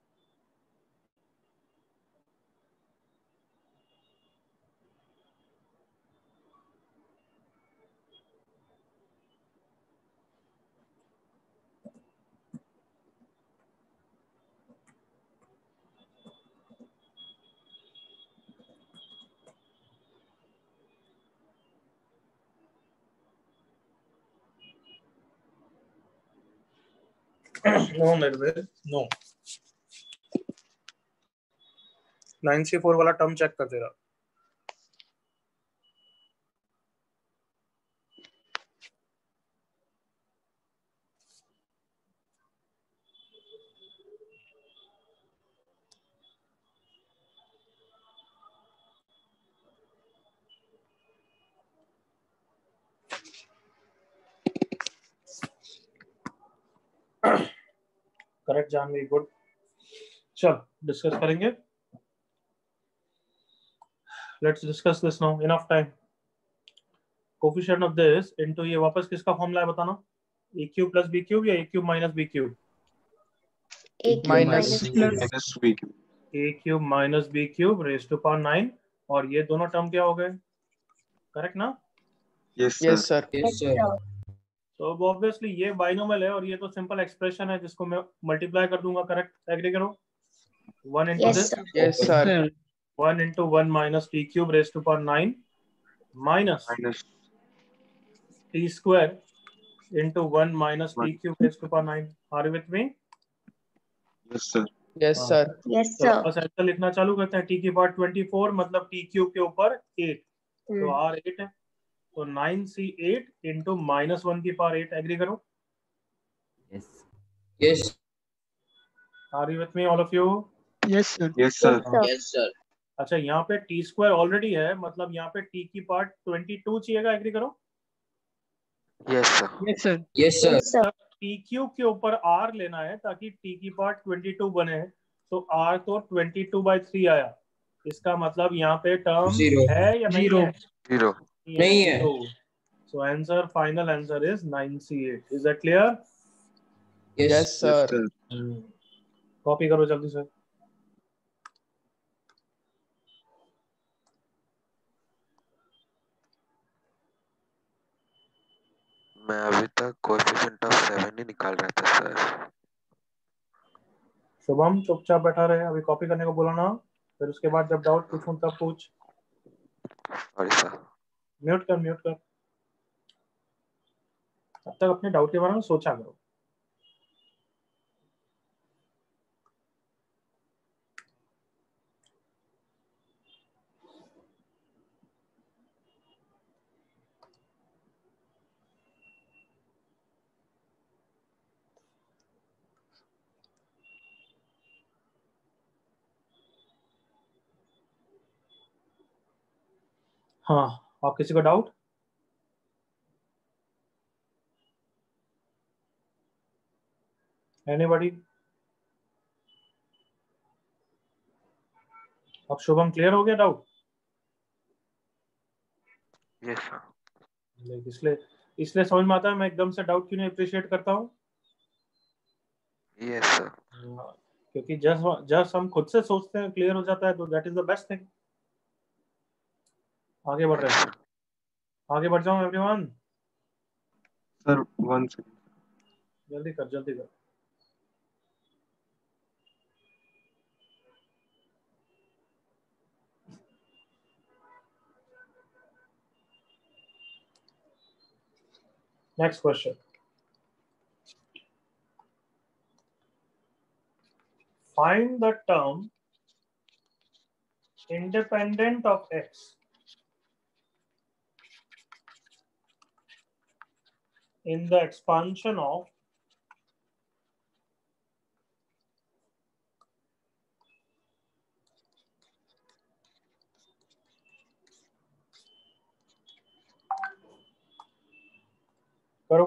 No Nirved, no. 9C4 वाला टर्म चेक कर तेरा। Correct Janvi, good. चल डिस्कस करेंगे। Let's discuss this now, enough time. Coefficient of this into ये वापस किसका फॉर्मूला है बताना? A cube plus B cube या A cube minus B cube? A cube Minus. minus B. minus b cube. A cube minus B cube raise to power 9। और ये दोनों term क्या हो गए? करेक्ट ना? Yes, sir. Yes, sir. Yes, sir. तो obviously ये बाइनोमियल है और ये तो सिंपल एक्सप्रेशन है जिसको मैं मल्टीप्लाई कर दूंगा। करेक्ट, एग्री करो। 1 into Yes, this, sir. Yes, sir. Sir. 1 into 1 minus t cube raised to power 9 minus minus t square into 1 minus t 1. cube raised to power 9. Are you with me? Yes, sir. Yes, हाँ, sir. Yes, चलो sir. बस ऐसा लिखना चालू करते हैं। t की power 24 मतलब t क्यूब के ऊपर 8, तो Hmm. r 8 है, तो 9c8 into -1 की पावर 8। एग्री करो? Yes. Yes. Are you with me all of you? Yes, sir. Yes, sir. Yes, sir. Yes, sir. अच्छा, यहाँ पे टी स्क्वायर ऑलरेडी है, मतलब यहाँ पे टी की पार्ट 22 चाहिएगा। एग्री करो? Yes, sir. Yes, sir. Yes, sir. Yes, sir. T cube के ऊपर आर लेना है ताकि टी की पार्ट 22 बने, तो आर तो 22/3 आया। इसका मतलब यहाँ पे टर्म Zero. है या नहीं Zero. है? 0. नहीं है। So answer, final answer is 9c8. Is that clear? Yes, Yes, sir. sir. Copy करो जल्दी से। मैं अभी तक कोएफिशिएंट ऑफ 7 ही निकाल रहा था सर। शुभम चुपचाप बैठा रहे, अभी कॉपी करने को बोला ना, फिर उसके बाद जब डाउट पूछूं तब पूछ। Sorry sir. म्यूट कर, म्यूट कर। तब तक अपने डाउट के बारे में सोचा करो। हाँ, आप किसी को डाउट? एनीबॉडी? अब शुभम क्लियर हो गया डाउट? Yes sir. इसलिए इसलिए समझ में आता है मैं एकदम से डाउट क्यों नहीं अप्रिशिएट करता हूँ। Yes sir. क्योंकि जब हम खुद से सोचते हैं क्लियर हो जाता है, तो that is the best thing. आगे बढ़ रहे हैं, आगे बढ़ जाओ एवरीवन। Sir, 1 second. जल्दी कर, जल्दी कर। Next question. Find the term independent of x in the expansion of करो।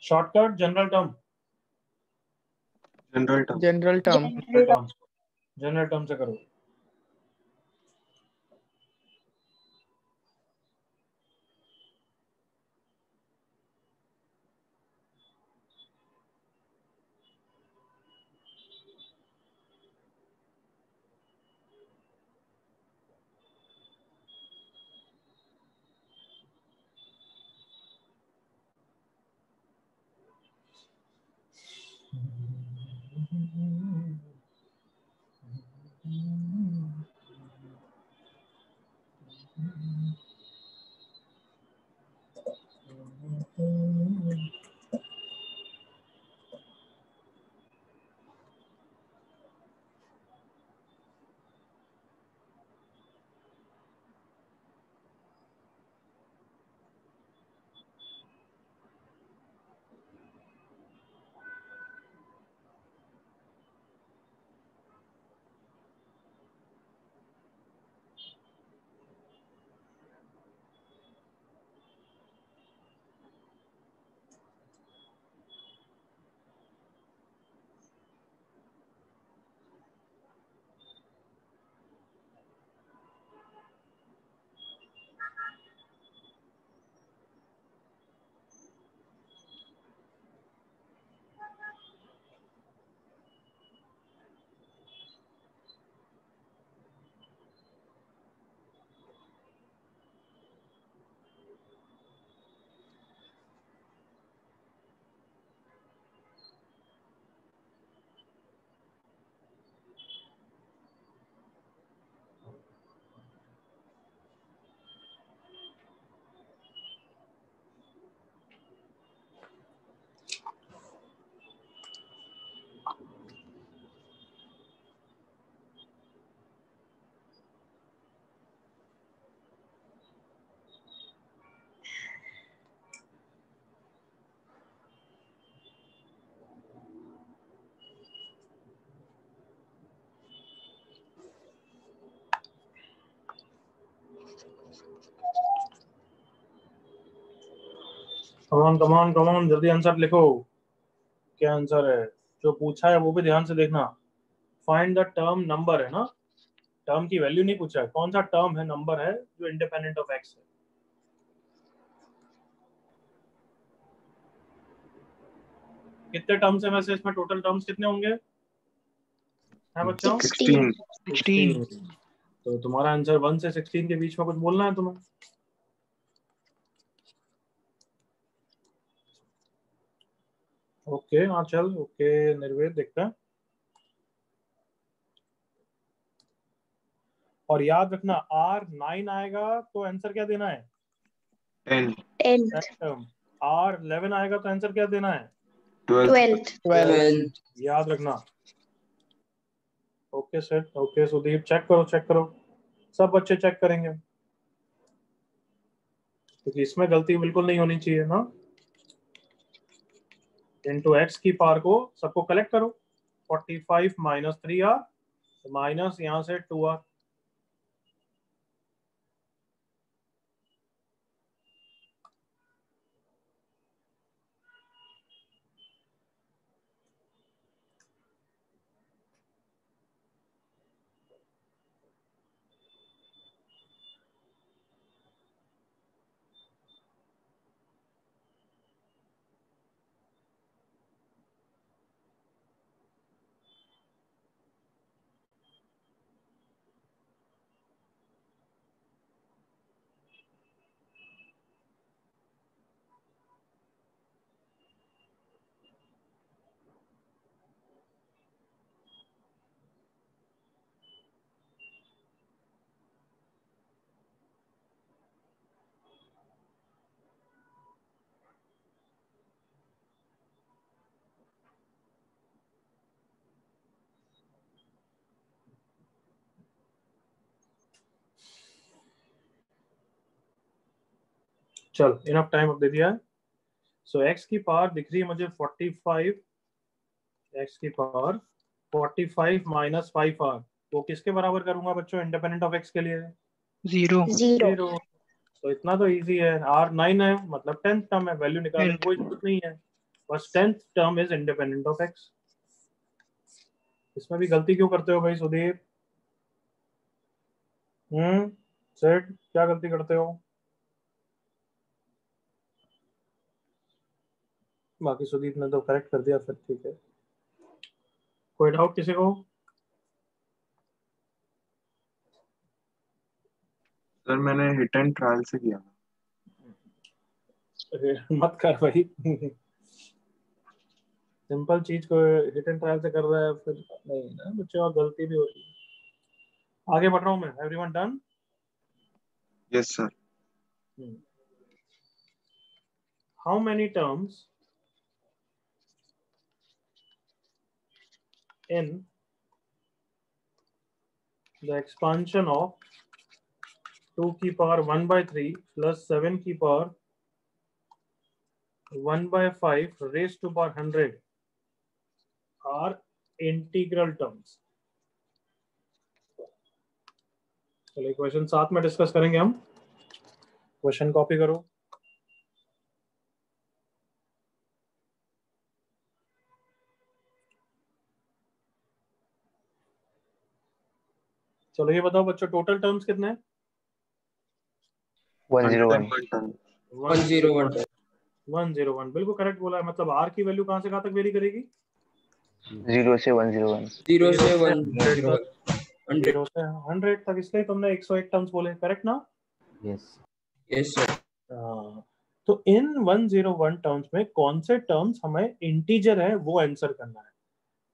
Shortcut, general term. General term. General term. General term से करो। कमान कमान कमान, जल्दी आंसर लिखो। क्या आंसर है जो पूछा है वो भी ध्यान से देखना। फाइंड द टर्म नंबर है ना, टर्म की वैल्यू नहीं पूछा है, कौन सा टर्म है, नंबर है जो इंडिपेंडेंट ऑफ एक्स है। कितने टर्म्स है वैसे इसमें, टोटल टर्म्स कितने होंगे है बच्चों? 16। 16। तो तुम्हारा आंसर 1 से 16 के बीच में कुछ बोलना है तुम्हें। ओके हाँ चल, ओके निर्वेद देखते हैं। और याद रखना R9 आएगा तो आंसर क्या देना है? 10, 10th, R11 आएगा तो आंसर क्या देना है? 12, 12th. याद रखना। Okay sir, okay Sudeep, check करो चेक करो, सब बच्चे चेक करेंगे क्योंकि इसमें गलती बिल्कुल नहीं होनी चाहिए ना। इनटू एक्स की पावर को सबको कलेक्ट करो, 45 माइनस 3R माइनस यहाँ से 2R। चल इनफ टाइम अब दे दिया है। सो एक्स की पावर दिख रही है मुझे 45, एक्स की पावर 45 माइनस 5R, वो किसके बराबर करूंगा बच्चों इंडिपेंडेंट ऑफ एक्स के लिए? 0। 0. तो इतना तो इजी है, R9 है मतलब 10th टर्म है, वैल्यू निकालने की कोई जरूरत नहीं है, बस 10th term is independent of x. इसमें भी गलती क्यों करते हो भाई सुदीप? सेठ क्या गलती करते हो? बाकी सुदीप ने तो करेक्ट कर दिया, फिर ठीक है। कोई डाउट किसी को? सर मैंने हिट एंड ट्रायल से किया। मत कर भाई सिंपल चीज को हिट एंड ट्रायल से कर रहा है फिर नहीं ना बच्चे, और गलती भी हो रही है। आगे बढ़ रहा हूं मैं। Everyone done? Yes sir. How many terms in the expansion of 2 की पावर 1/3 plus 7 की power 1/5 raised to power 100 are integral terms? चलिए क्वेश्चन 7 में डिस्कस करेंगे हम। क्वेश्चन कॉपी करो। चलो ये बताओ बच्चों, टोटल टर्म्स कितने हैं? 101। 101, बिल्कुल करेक्ट बोला है। मतलब r की वैल्यू कहां से कहां तक वेरी करेगी? 0 से 101। 0 से 0 से 100 तक, इसलिए तुमने 101 टर्म्स बोले, करेक्ट ना? Yes yes sir. तो इन 101 टर्म्स में कौन से टर्म्स हमें इंटीजर है वो आंसर करना है।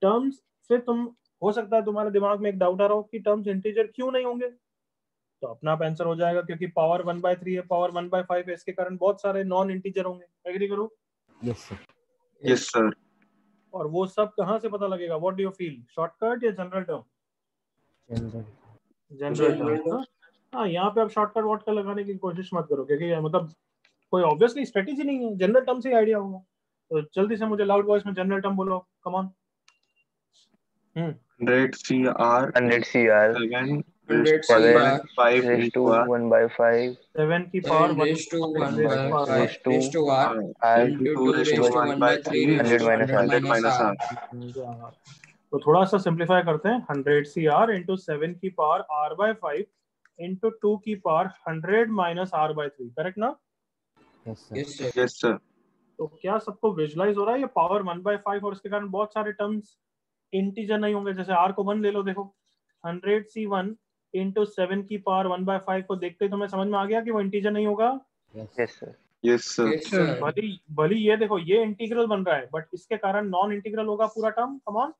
टर्म्स से तुम हो सकता है तुम्हारे दिमाग में एक डाउट आ रहा हो कि टर्म्स इंटीजर क्यों नहीं होंगे, तो अपना आप आंसर हो जाएगा क्योंकि पावर 1/3 है, पावर 1/5 है, इसके कारण बहुत सारे नॉन इंटीजर होंगे। एग्री करो? Yes sir. Yes sir. और वो सब कहां से पता लगेगा? What do you feel, shortcut या जनरल टर्म? General term. हाँ यहाँ पे आप शॉर्टकट वॉटकट लगाने की कोशिश मत करो क्योंकि मतलब कोई ऑब्वियसली स्ट्रेटेजी नहीं है, जनरल टर्म से ही आइडिया होगा। तो जल्दी से मुझे लाउड वॉइस में जनरल टर्म बोलो, come on. 100 CR 100 CR 7 100 7 CR five raised to into r 1 by 5 7 की power 7 raised to 1 by power 5 raised to raised to R r into 2 2 raised to raised to 1 1 by by 3 3 raised to 100 100 minus minus r. R. तो थोड़ा सा simplify करते हैं 100 CR into 7 की power R by 5 into 2 की power 100 minus R by 3, correct ना? Yes sir. Yes sir. Yes sir तो क्या सबको विजुलाइज हो रहा है? ये पावर 1 by 5 और इसके कारण बहुत सारे टर्म्स इंटीजर नहीं होंगे। जैसे R को 1 ले लो, देखो 100C1 इंटू 7 की पावर 1 by 5 को देखते ही तुम्हें समझ में आ गया कि वो इंटीजर नहीं होगा। yes sir yes sir Yes sir. भली ये देखो ये इंटीग्रल बन रहा है, बट इसके कारण नॉन इंटीग्रल होगा पूरा term. Come on,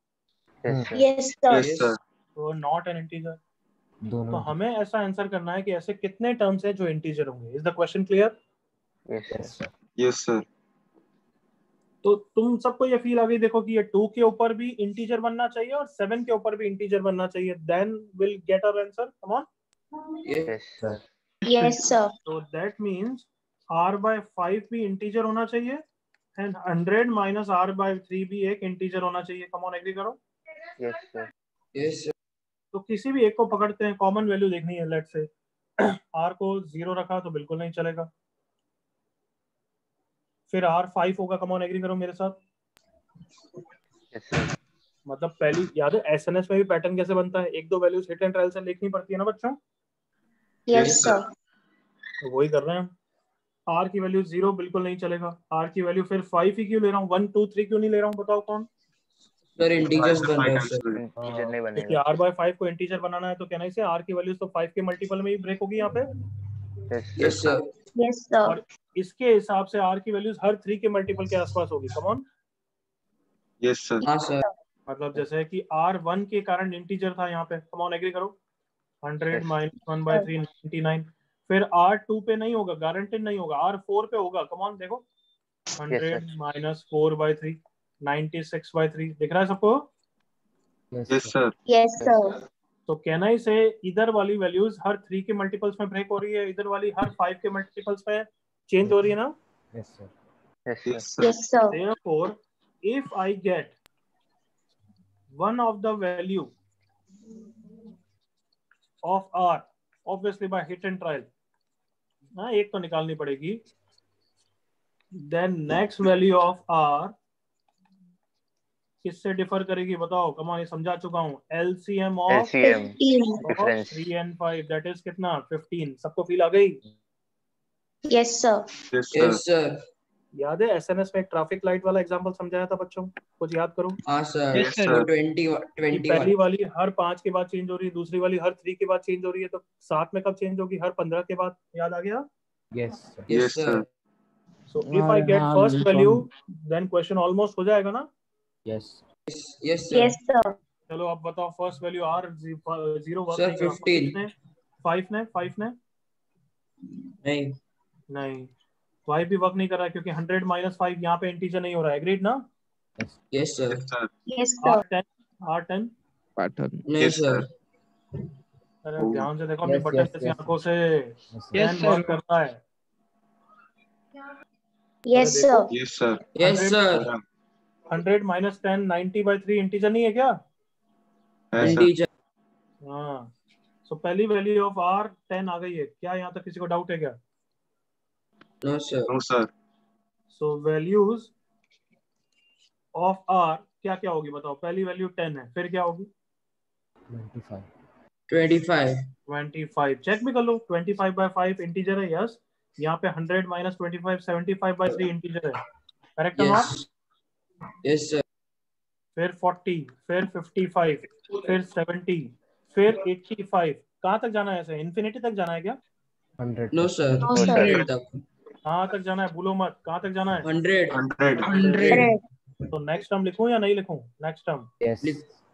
yes sir Yes, sir. Yes sir तो नॉट एन इंटीजर। तो दोनों हमें ऐसा आंसर करना है कि ऐसे कितने टर्म्स हैं जो इंटीजर होंगे। Is the question clear? yes yes sir sir. Yes sir तो तुम सबको ये फील आ गई, देखो कि ये 2 के ऊपर भी इंटीजर बनना चाहिए और 7 के ऊपर भी इंटीजर बनना चाहिए, then will get our answer. Come on, yes sir Yes, sir. तो दैट मींस r by 5 भी इंटीजर होना चाहिए एंड 100 माइनस r by 3 भी एक इंटीजर होना चाहिए। कम ऑन, एग्री करो। yes sir Yes sir. तो किसी भी एक को पकड़ते हैं, कॉमन वैल्यू देखनी है। लेट्स से r को 0 रखा तो बिल्कुल नहीं चलेगा, फिर r 5 होगा। कम ऑन, एग्री करो मेरे साथ। yes sir मतलब पहली याद है एसएनएस में भी पैटर्न कैसे बनता है, एक दो वैल्यूज हिट एंड ट्रायल से लिखनी पड़ती है ना बच्चों। Yes, sir. तो वही कर रहे हैं हम। r की वैल्यू 0 बिल्कुल नहीं चलेगा, r की वैल्यू फिर 5 ही क्यों ले रहा हूँ, 1 2 3 क्यों नहीं ले रहा हूँ, बताओ कौन? Sir integers बन रहा है sir. इंटीजर नहीं क्योंकि बनेगा r by 5 को इंटीजर बनाना है तो कहना इसे r की वैल्यूज तो 5 के मल्टीपल में ही ब्रेक होगी यहाँ पे। yes sir Yes sir. Yes, sir. और इसके हिसाब से r की वैल्यूज हर 3 के मल्टीपल के आसपास होगी। कम ऑन, यस सर हाँ sir. मतलब जैसे कि r1 के कारण इंटीजर था यहाँ पे। कम ऑन, एग्री करो। 100 Yes. Minus 1 by 3 99। फिर r2 पे नहीं होगा, गारंटेड नहीं होगा, r4 पे होगा। कम ऑन देखो, 100 माइनस 4 by 3 96 by 3, दिख रहा है सबको? Yes sir Yes, sir. तो कहना ही से इधर वाली वैल्यूज हर 3 के मल्टीपल्स में ब्रेक हो रही है, इधर वाली हर 5 के मल्टीपल्स में चेंज हो रही है ना। Yes sir. yes sir yes sir Yes, sir. Therefore, if I get one of the value of r, obviously by hit and trial, हाँ एक तो निकालनी पड़ेगी, then next value of r किससे डिफर करेगी बताओ? कम ऑन, ये समझा चुका हूँ। LCM of LCM 15. difference 3 and 5, that is कितना? 15। सबको फील आ गई? Yes, sir. Yes sir Yes sir. याद है एसएनएस में एक ट्रैफिक लाइट वाला एग्जांपल समझाया था बच्चों, कुछ याद करो। हाँ sir. Yes, sir. वो 20 कि 20 पहली वाला. वाली हर 5 के बाद चेंज हो रही है, दूसरी वाली हर 3 के बाद चेंज हो रही है, तो साथ में कब चेंज होगी? हर 15 के बाद। याद आ गया? Yes sir. Yes yes sir. Sir so if I get first value then question almost हो जाएगा ना। Yes Yes sir. Yes, sir. चलो अब बताओ first value r 0 work Sir, नहीं करा। 15. 5 ने नहीं. नहीं, 5 भी वर्क नहीं कर रहा है क्योंकि 100 माइनस 5 यहाँ पे इंटीजर नहीं हो रहा है। एग्रीड ना? Yes sir. Yes sir Yes, sir. R10 pattern. नहीं यस sir. सर अरे ध्यान से देखो अपनी Yes, बटन yes, जैसी yes. आंखों से। Yes, 10 sir. वर्क कर रहा है। Yes, अरे देखो, sir. Yes sir Yes sir. 100 minus 10 90 by 3 integer नहीं है क्या? है सर Integer. हाँ, सो पहली वैल्यू ऑफ r 10 आ गई है क्या? यहाँ तक किसी को डाउट है क्या? No sir. No sir so values of r क्या क्या होगी बताओ? पहली वैल्यू 10 है, फिर क्या होगी? 25 25. 25। चेक भी कर लो, 25 by 5 इंटीजर है। यस, यहाँ पे 100 माइनस 25 75 by 3 इंटीजर है, करेक्ट है नॉट? Yes. Yes sir. फिर 40, फिर 55, फिर 70, फिर 85। कहाँ तक जाना है? ऐसे इन्फिनिटी तक जाना है क्या? 100 No sir. No, sir. 100 तक. कहाँ तक जाना है? भूलो मत, कहाँ तक जाना है? 100. 100 100. तो नेक्स्ट टर्म लिखूं या नहीं लिखूं? नेक्स्ट टर्म यस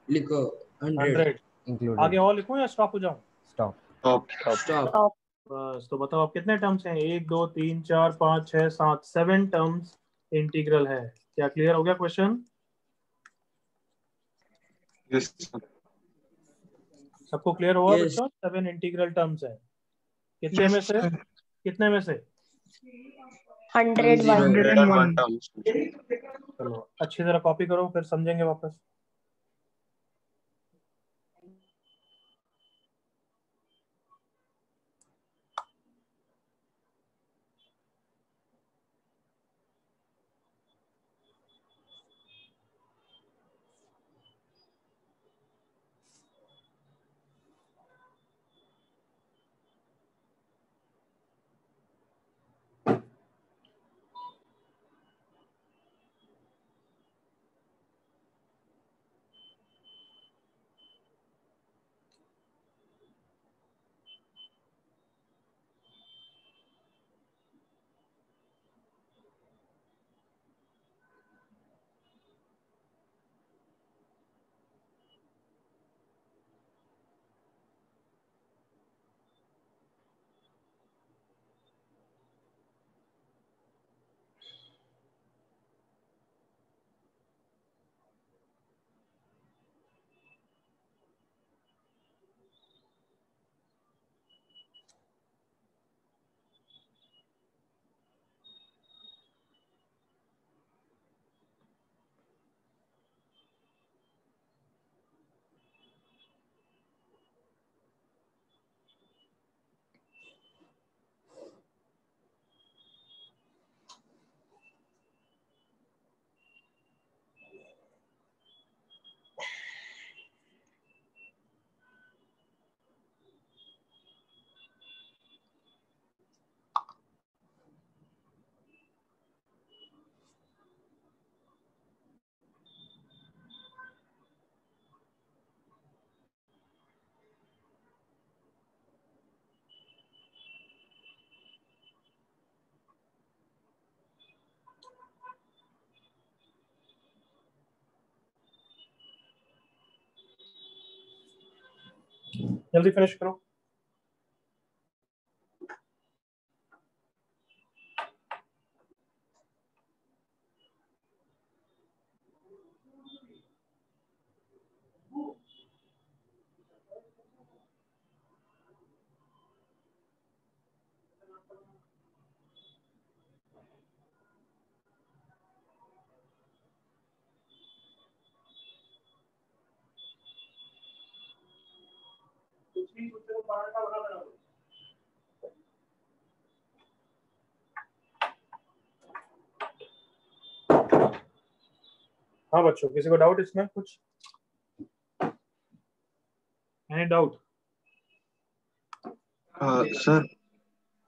लिखो 100. 100 आगे इंक्लूडेड और लिखूं या स्टॉप हो जाऊं? स्टॉप। Top Stop. बस, तो बताओ अब कितने टर्म्स हैं? 1 2 3 4 5 6 7 7 टर्म्स इंटीग्रल है। क्या क्लियर हो गया क्वेश्चन? यस सर सबको क्लियर हुआ Yes. बच्चों? 7 इंटीग्रल टर्म्स है। कितने में से? कितने में से? 101. 101 टर्म्स चलो अच्छी तरह कॉपी करो, फिर समझेंगे वापस। जल्दी फिनिश करो। हाँ बच्चों, किसी को डाउट इसमें कुछ? Any doubt? सर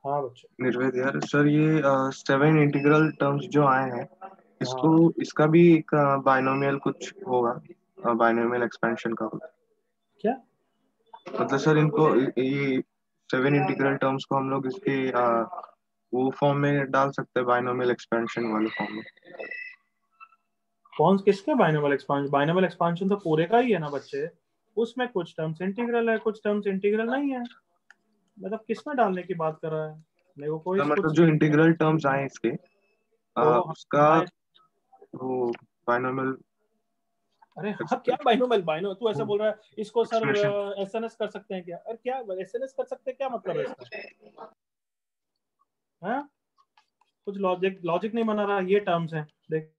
हाँ बच्चों। निर्वेद यार, सर ये 7 इंटीग्रल टर्म्स जो आए हैं, इसको इसका भी एक बाइनोमियल कुछ होगा, बाइनोमियल एक्सपेंशन का होगा क्या? मतलब सर इनको ये 7 इंटीग्रल टर्म्स को हम लोग इसके वो फॉर्म में डाल सकते हैं, बाइनोमियल एक्सपेंशन वाले फॉर्म में। कौन किसके बाइनोमियल एक्सपांशन? बाइनोमियल एक्सपांशन तो पूरे का ही है ना बच्चे, उसमें कुछ टर्म्स इंटीग्रल है, कुछ टर्म्स इंटीग्रल नहीं है। मतलब किसमें डालने की बात कर रहा है? मेरे को कोई मतलब कुछ जो इंटीग्रल टर्म्स आए इसके तो उसका वो बाइनोमियल अरे हाँ, क्या बाइनोमियल? बाइनो तू ऐसा बोल रहा है इसको सर एक्सप्रेशन। एसएनएस कर सकते हैं क्या? अरे क्या एसएनएस कर सकते हैं, क्या मतलब है इसका? हाँ, कुछ लॉजिक नहीं बना रहा। ये टर्म्स हैं देख,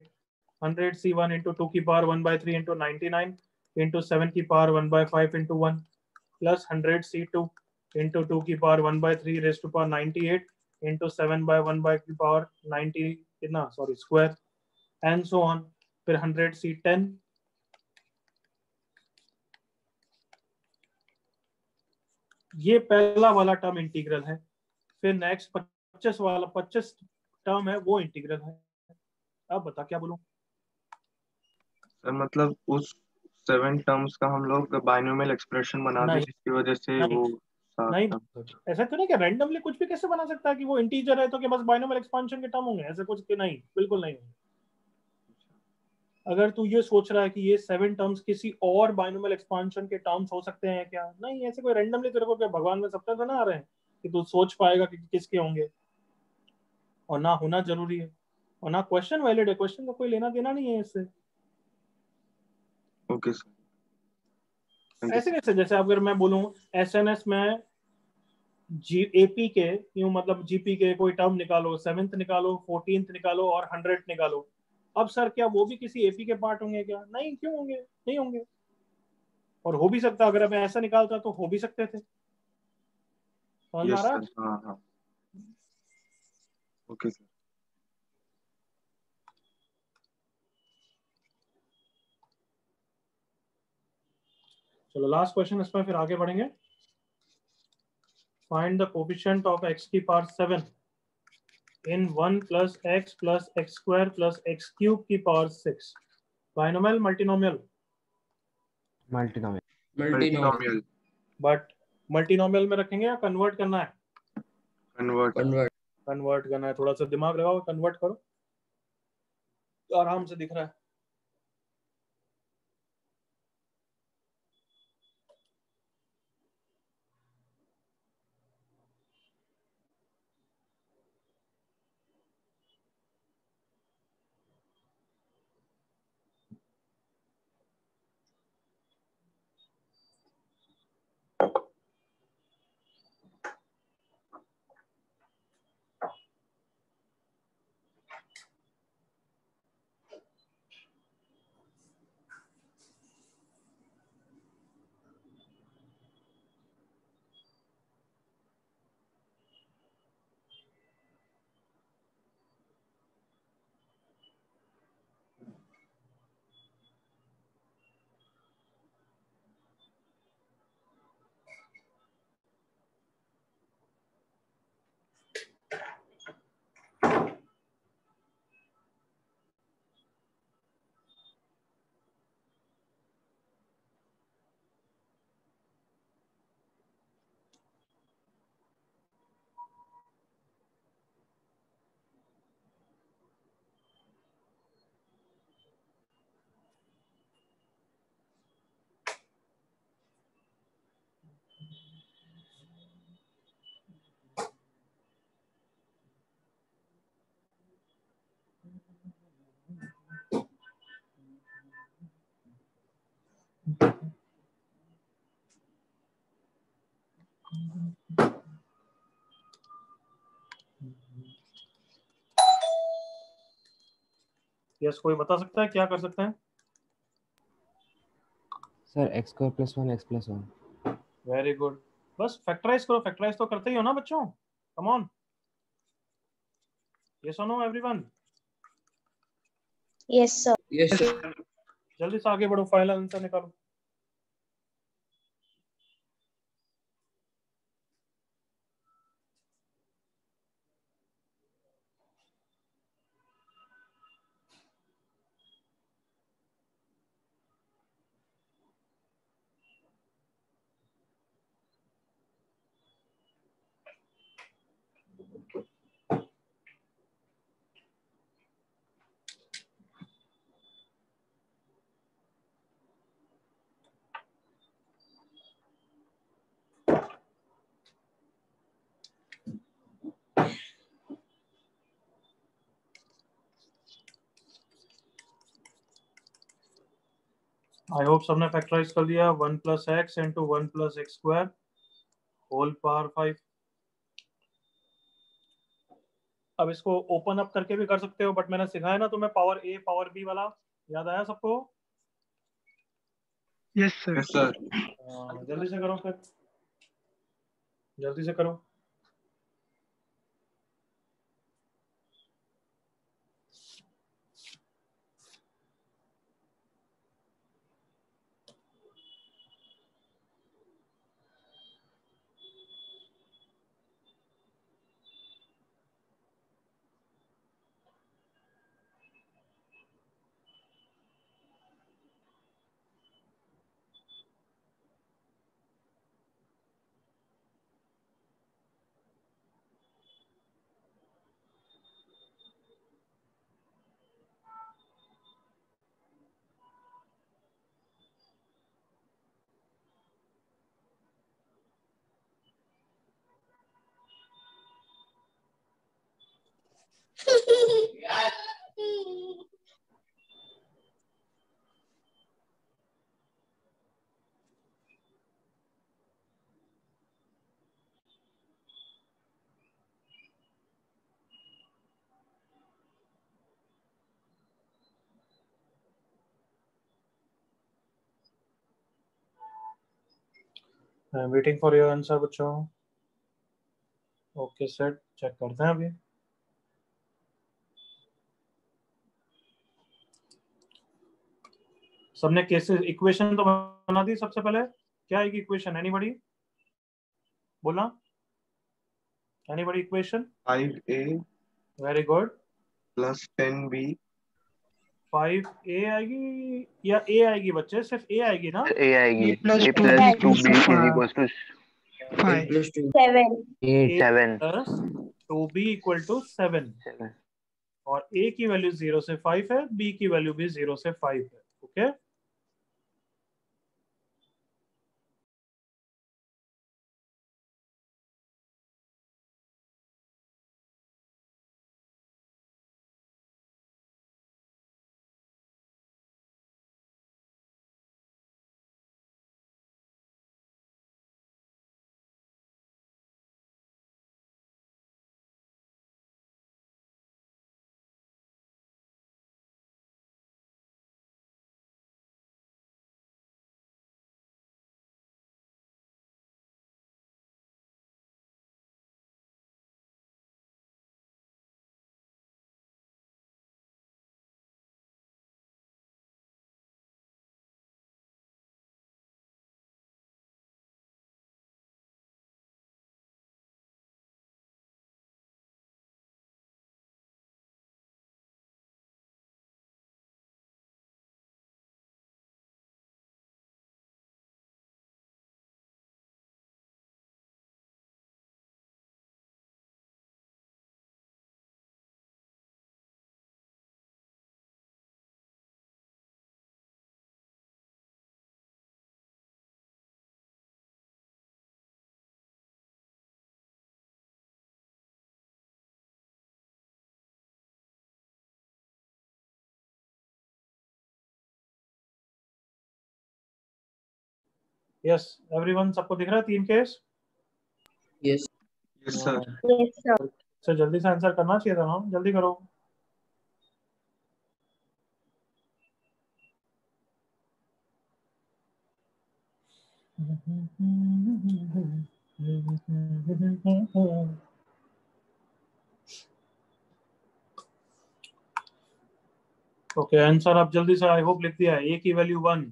100c1 इंटू 2 की पावर 1/3 इंटू 99 इंटू 7 की power 1/5 into 1 plus 100c2 into 2 की पावर 1/3 रेज टू पावर 98 इंटू 7/1 की पावर 90 कितना sorry square and so on. फिर 100c10 ये पहला वाला टर्म इंटीग्रल है। फिर नेक्स्ट 25 वाला 25 टर्म है वो इंटीग्रल है। अब बता क्या बोलूं? सर मतलब उस 7 टर्म्स का हम लोग बाइनोमियल एक्सप्रेशन बना दें नहीं जिसकी वजह से नहीं वो 7 नहीं, टर्म। ऐसा तो नहीं कि रैंडमली कुछ भी कैसे बना सकता है कि वो इंटीजर है तो कि बस बाइनोमियल एक्सपांशन के टर्म होंगे, ऐसे कुछ कि नहीं, बिल्कुल नहीं होंगे। अगर तू ये सोच रहा है कि ये 7 टर्म्स किसी और बाइनोमियल एक्सपांशन के टर्म्स हो सकते हैं क्या? नहीं, ऐसे कोई रैंडमली तेरे को क्या भगवान में सपने तो ना आ रहे हैं कि तू सोच पाएगा कि किसके होंगे? और ना होना जरूरी है, और ना क्वेश्चन वैलिड है, क्वेश्चन का कोई लेना देना नहीं है इससे। ओके सर, थैंक यू ऐसे सर। कैसे? जैसे अगर मैं बोलूं एसएनएस में जी एपी के यूं मतलब जीपी के कोई टर्म निकालो, 7th निकालो, 14th निकालो और 100th निकालो। अब सर क्या वो भी किसी एपी के पार्ट होंगे क्या? नहीं, क्यों होंगे? नहीं होंगे। और हो भी सकता, अगर मैं ऐसा निकालता तो हो भी सकते थे। समझ में आ यस रहा है? सर, हाँ हाँ, ओके सर। चलो लास्ट क्वेश्चन इसमें, फिर आगे बढ़ेंगे। Find the coefficient of x की power 7 in 1 plus x square plus x cube की power 6। Binomial multinomial? Multinomial. Multinomial. But multinomial में रखेंगे या कन्वर्ट करना है? कन्वर्ट। कन्वर्ट करना है, थोड़ा सा दिमाग लगाओ, कन्वर्ट करो, आराम से दिख रहा है। यस, कोई बता सकता है क्या कर सकते हैं? Sir x square plus one x plus one. Very good, बस फैक्टराइज करो, फैक्टराइज तो करते ही हो ना बच्चों, कम ऑन, यस और no everyone? Yes, sir. Yes sir. जल्दी से आगे बढ़ो, फाइनल आंसर निकालो। आई होप सबने फैक्टराइज कर दिया। 1 plus x into 1 plus x square whole power 5। अब इसको ओपन अप करके भी कर सकते हो, बट मैंने सिखाया ना तुम्हें पावर ए पावर बी वाला, याद आया सबको? Yes sir. Yes sir. जल्दी से करो फिर, जल्दी से करो। I am waiting for your answer बच्चों। ओके सेट, चेक करते हैं अभी। सबने केसेस इक्वेशन तो बना दी। सबसे पहले क्या आएगी इक्वेशन, एनीबॉडी बोला? Anybody equation? 5a very good. Plus 10b 5a आएगी या ए आएगी बच्चे? सिर्फ ए आएगी ना? ए आएगी। A plus a 2b plus two plus b is 5. Equal to 5. Plus 2। 7. A 7। Plus 2b equal to 7, और a की वैल्यू 0 से 5 है, b की वैल्यू भी 0 से 5 है। ओके यस एवरीवन, सबको दिख रहा है 3 case? Yes yes sir. Yes, sir. Sir जल्दी से आंसर करना चाहिए था ना, जल्दी करो। ओके आंसर आप जल्दी से आई होप लिख दिया है। ए की वैल्यू 1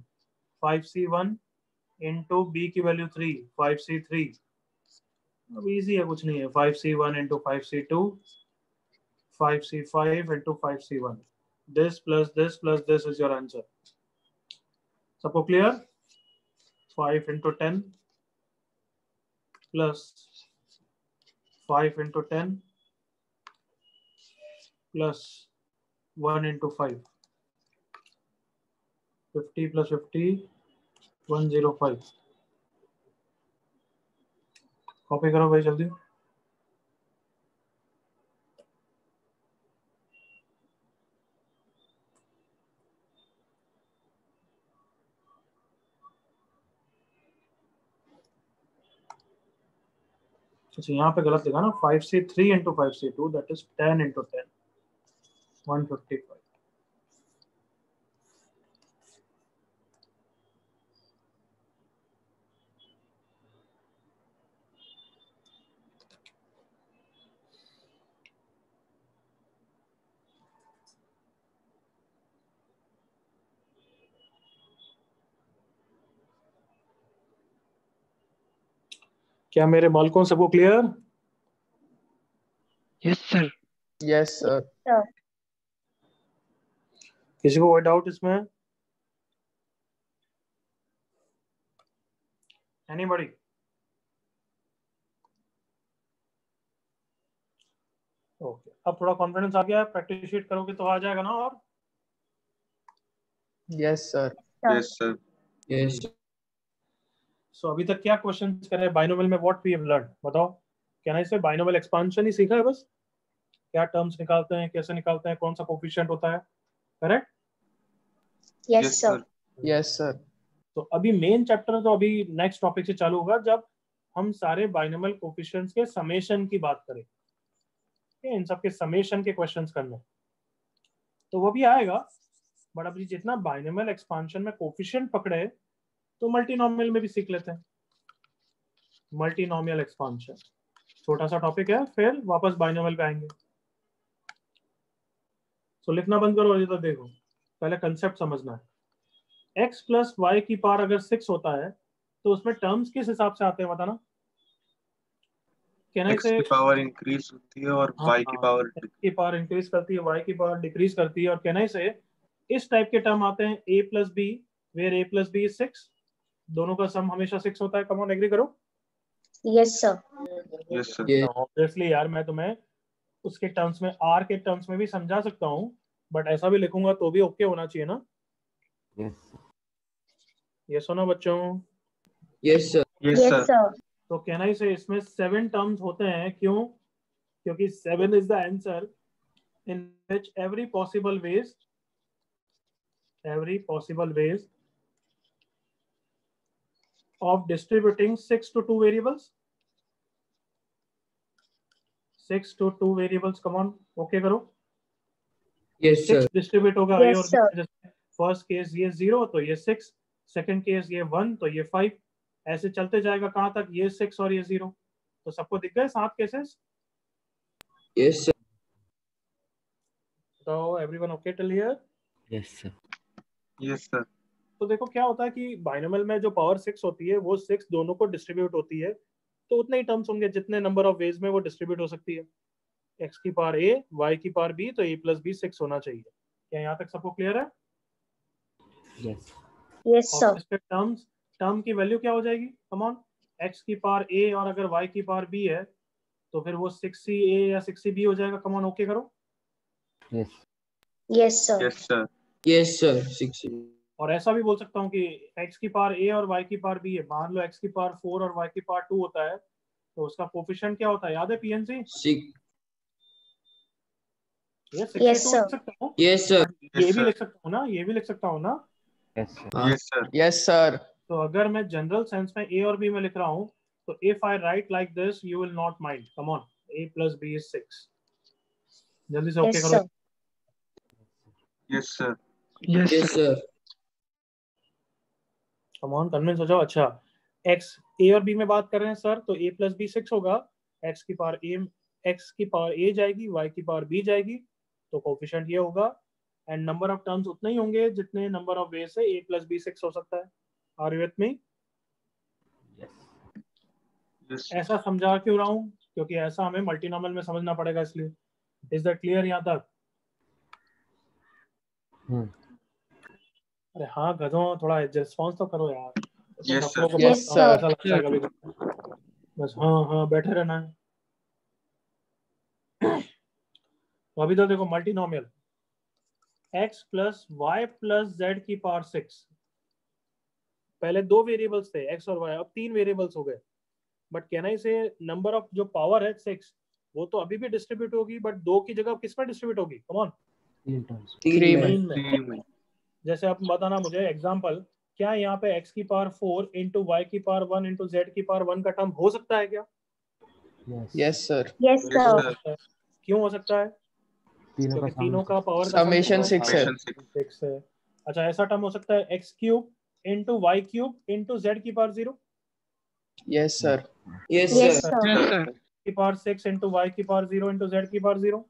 5C1 इंटू बी की वैल्यू 3 5C3। अब इजी है, कुछ नहीं है। 5C1 into 5C2 5C5 into 5C1। This plus this is your answer. सबको clear? 5 into 10 plus 5 into 10 plus 1 into 5 50 plus 50 105। Copy करो भाई जल्दी। अच्छा यहाँ पे गलत लिखा ना, 5C3 into 5C2 that is 10 into 10 155। क्या मेरे बालकों सबको clear? Yes sir. Yes sir. Sir. किसी को कोई डाउट इसमें? एनीबॉडी? ओके अब थोड़ा कॉन्फिडेंस आ गया है, प्रैक्टिस शीट करोगे तो आ जाएगा ना। और yes sir. Yes sir. Yes so अभी तक क्या क्वेश्चंस करे बाइनोमियल में? व्हाट वी हैव लर्न बताओ। क्या ना इसे बाइनोमियल एक्सपांशन ही सीखा है बस? क्या टर्म्स निकालते हैं, कैसे निकालते हैं, कौन सा कोफिशिएंट होता है, correct? Yes, sir. Yes sir. तो अभी मेन चैप्टर तो अभी नेक्स्ट टॉपिक से चालू होगा जब हम सारे बाइनोमियल कोफिशिएंट्स के समेशन की बात करें। इन सब के समेशन के क्वेश्चंस करने तो वो भी आएगा। बट अभी जितना बाइनोमियल एक्सपांशन में कोफिशिएंट पकड़े तो मल्टीनोमियल में भी सीख लेते हैं। मल्टीनोमियल एक्सपांशन छोटा सा टॉपिक है, फिर वापस बाइनोमियल पे आएंगे। तो लिखना बंद करो, तो देखो पहले कंसेप्ट समझना है। x प्लस वाई की पावर अगर 6 होता है तो उसमें टर्म्स किस हिसाब से आते हैं बताना। कहना x की पावर इंक्रीज होती है और y की पावर x की पावर इंक्रीज करती है, y की पावर डिक्रीज करती है। और कहना से इस टाइप के टर्म आते हैं a plus b where a plus b is 6। दोनों का सम हमेशा 6 होता है। कम ऑन एग्री करो। Yes, sir. Yes sir. Obviously यार मैं तुम्हें उसके टर्म्स में r के टर्म्स में भी समझा सकता हूँ, बट ऐसा भी लिखूंगा तो भी ओके होना चाहिए ना। ये सुनो बच्चों। Yes sir yes Yes, sir. sir. तो कहना से इसमें 7 टर्म्स होते हैं। क्यों? क्योंकि 7 is the answer in which every possible ways of distributing 6 to 2 variables. 6 to 2 variables. Come on, okay करो। यस सर 6 डिस्ट्रीब्यूट होगा Yes, A और B। फर्स्ट केस ये 0 तो ये 6, सेकंड केस ये 1 तो ये 5, ऐसे चलते जाएगा कहां तक? ये 6 और ये 0। तो सबको दिख गए 7 केसेस? यस सर तो everyone okay till here? Yes sir. Yes sir. तो देखो क्या होता है कि बाइनोमियल में जो पावर 6 होती है वो 6 दोनों को डिस्ट्रीब्यूट होती है, तो उतने ही टर्म्स होंगे जितने नंबर ऑफ वेज में वो डिस्ट्रीब्यूट हो सकती है। x की पावर a, y की पावर b, तो a प्लस b 6 होना चाहिए। क्या यहाँ तक सबको क्लियर है? यस। Yes, sir. और इसके टर्म की वैल्यू क्या हो जाएगी? कम ऑन, x की पावर a और अगर y की पावर b है तो फिर वो 6ca या 6cb हो जाएगा। कम ऑन ओके करो। Yes. Yes, sir. Yes sir. Yes sir 6 और ऐसा भी बोल सकता हूँ कि x की पावर a और y की पावर b है। मान लो x की पावर 4 और y की पावर 2 होता है तो उसका कोफिशिएंट क्या होता है? याद है पीएनसी? 6 ये 62 Yes, sir. लिख सकता हूँ, यस सर ये भी लिख सकता हूँ ना, ये भी लिख सकता हूँ ना। Yes sir. हाँ यस सर। Yes sir. तो अगर मैं जनरल सेंस में ए और बी में लिख रहा हूँ, तो if I right like this you will not mind. Come on, a plus b is 6। जल्दी से ओके Yes, करो। sir. Yes sir. Yes, Yes, sir. sir. Come on, convince हो जाओ। अच्छा, x a और b में बात कर रहे हैं सर, तो a plus b 6 होगा। x की पावर a जाएगी, y की पावर b जाएगी, तो कोफिशिएंट ये होगा। एंड नंबर ऑफ टर्म्स उतने ही होंगे जितने नंबर ऑफ वे से a plus b 6 हो सकता है। Are you with me? Yes ऐसा समझा क्यों रहा हूँ? क्योंकि ऐसा हमें मल्टीनॉमियल में समझना पड़ेगा, इसलिए। इज दैट क्लियर यहाँ तक? अरे हाँ गधों, थोड़ा रिस्पॉन्स तो करो यार। Yes, नफरों को sir. Yes, पढ़ता हूँ, sir. ऐसा लगता है कभी कभी। बस हाँ हाँ बैठे रहना है। तो अभी तो देखो, multinomial x plus y plus z की पावर 6। पहले 2 वेरिएबल्स थे x और y, अब 3 वेरिएबल्स हो गए। बट कैन आई से नंबर ऑफ जो पावर है 6, वो तो अभी भी डिस्ट्रीब्यूट होगी, बट 2 की जगह किस में डिस्ट्रीब्यूट होगी? कम ऑन, 3 में। 3 में। 3 में। जैसे आप बताना मुझे एग्जांपल, क्या यहाँ पे x की पावर 4 इंटू वाई की पावर 1 इंटू जेड की पावर 1 का टर्म हो सकता है क्या? Yes, sir. Yes, Yes, sir. sir. क्यों हो सकता है? क्योंकि तीनों का पावर का Summation 6 है। 6 है। अच्छा, ऐसा टर्म हो सकता है x cube into y cube into Z की power 0 Yes, sir. Yes, Yes, sir. sir. Yes, sir. की पावर 6 इंटू वाई की पावर 0 इंटू जेड की power 0।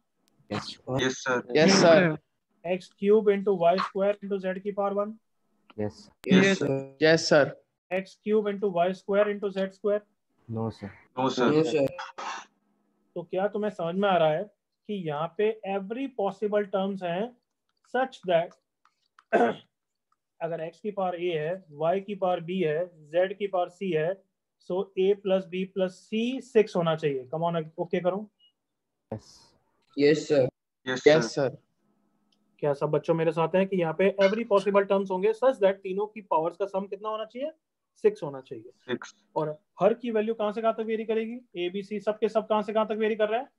Yes, sir. Yes, sir. x cube into Y square into Z की power 1। Yes. Yes, sir. Yes, sir. x cube into Y square into Z square. No, sir. No, sir. No, sir. तो क्या तुम्हें समझ में आ रहा है कि यहाँ पे एवरी पॉसिबल टर्म्स हैं सच दैट अगर x की पावर a है, y की पावर b है, z की पावर c है, सो a plus b plus c 6 होना चाहिए। कम ऑन, ओके करो। Yes. Yes, sir. Yes, Yes, sir. sir. क्या सब बच्चों मेरे साथ हैं कि यहाँ पे एवरी पॉसिबल टर्म्स होंगे सच दैट तीनों की पावर्स का सम कितना होना चाहिए? 6 होना चाहिए। 6. और हर की वैल्यू कहाँ से कहाँ तक वेरी करेगी? ए बी सी सब के सब कहाँ से कहाँ तक वेरी कर रहे हैं?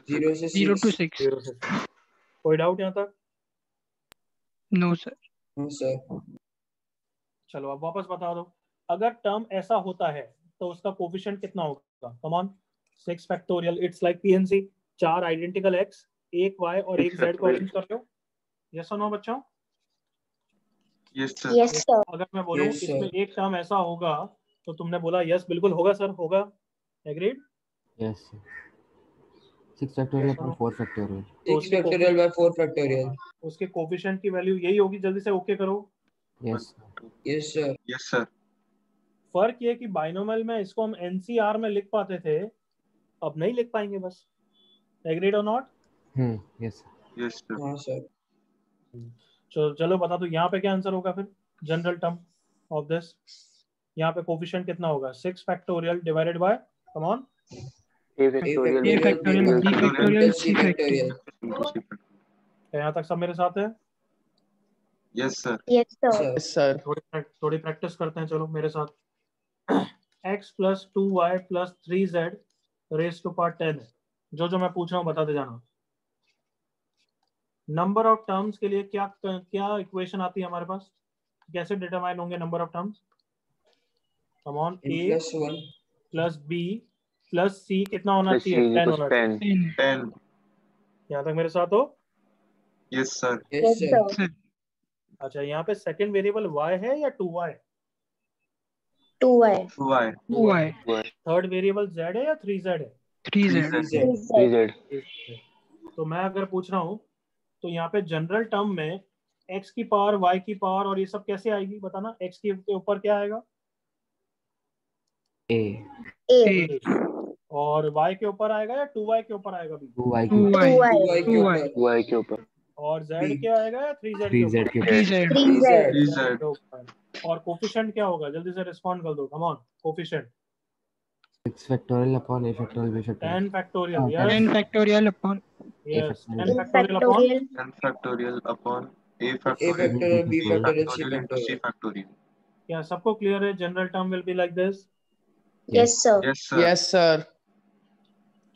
0 से 0 to 6. 6. 0 से 6। कोई डाउट यहाँ तक? No, sir. No, sir. चलो अब वापस बता दो, अगर टर्म ऐसा होता है तो उसका कोफिशिएंट कितना होगा? Come on, 6 factorial. It's like PNC, 4 identical x, एक y और एक z को अरेंज कर लो। यस और नो बच्चों? Yes, sir. Yes, sir. अगर मैं बोलूं Yes, sir. इसमें एक टर्म ऐसा होगा, तो तुमने बोला यस बिल्कुल होगा सर, होगा। Agreed? Yes. 6 factorial upon 4 factorial. 6 factorial by 4 factorial. उसके कोफिशिएंट की वैल्यू यही होगी। जल्दी से ओके करो। Yes. Yes, sir. Yes, sir. फर्क ये कि बाइनोमियल में इसको हम एनसीआर में लिख पाते थे, अब नहीं लिख पाएंगे बस। एग्रीड और नॉट? Yes. Yes, sir. हाँ, sir. चलो बता दो यहाँ पे क्या आंसर होगा फिर जनरल टर्म ऑफ दिस। यहाँ पे कोफिशिएंट कितना होगा? 6 factorial divided by, come on, A A factorial. factorial, B factorial, C factorial. यहाँ तक सब मेरे साथ है? Yes, sir. Yes, sir. Sir. Yes, sir. थोड़ी प्रैक्टिस करते हैं, चलो मेरे साथ। x plus 2y plus 3z raise to power 10। जो मैं पूछ रहा हूँ बताते जाना। नंबर ऑफ टर्म्स के लिए क्या क्या इक्वेशन आती है हमारे पास? कैसे डिटरमाइन होंगे number of terms? Come on, N a plus 1. Plus b plus c कितना होना Plus C चाहिए? is 10 equals होना 10. चाहिए। 10. यहाँ तक मेरे साथ हो? Yes, sir. Yes, Yes, sir. sir. अच्छा, यहाँ पे सेकंड वेरिएबल y है या 2y? 2y. 2y. 2y. Third variable z है या 3z है? 3z. 3z. 3z. 3Z. तो मैं अगर पूछ रहा हूँ तो यहाँ पे जनरल टर्म में x की पावर, y की पावर और ये सब कैसे आएगी बताना। x के ऊपर क्या आएगा? A. A. और y के ऊपर आएगा या 2y के ऊपर आएगा भी? 2y 2y. 2y. 2y के ऊपर. Y के ऊपर. और z B. क्या आएगा या 3z के 3z ऊपर? के ऊपर. 3z. 3z. 3z. के ऊपर। और कोफिशिएंट क्या होगा? जल्दी से रिस्पॉन्ड कर दो, come on. Coefficient 6 factorial upon A factorial B factorial. 10 factorial. 10 yes factorial upon yes, A 10 A factorial upon, factorial. 10 factorial upon A A factorial. factorial, B factorial. factorial, C Factorial into C factorial. factorial. क्या सबको clear है? General term will be like this. Yes, sir. Yes, sir. Yes, sir.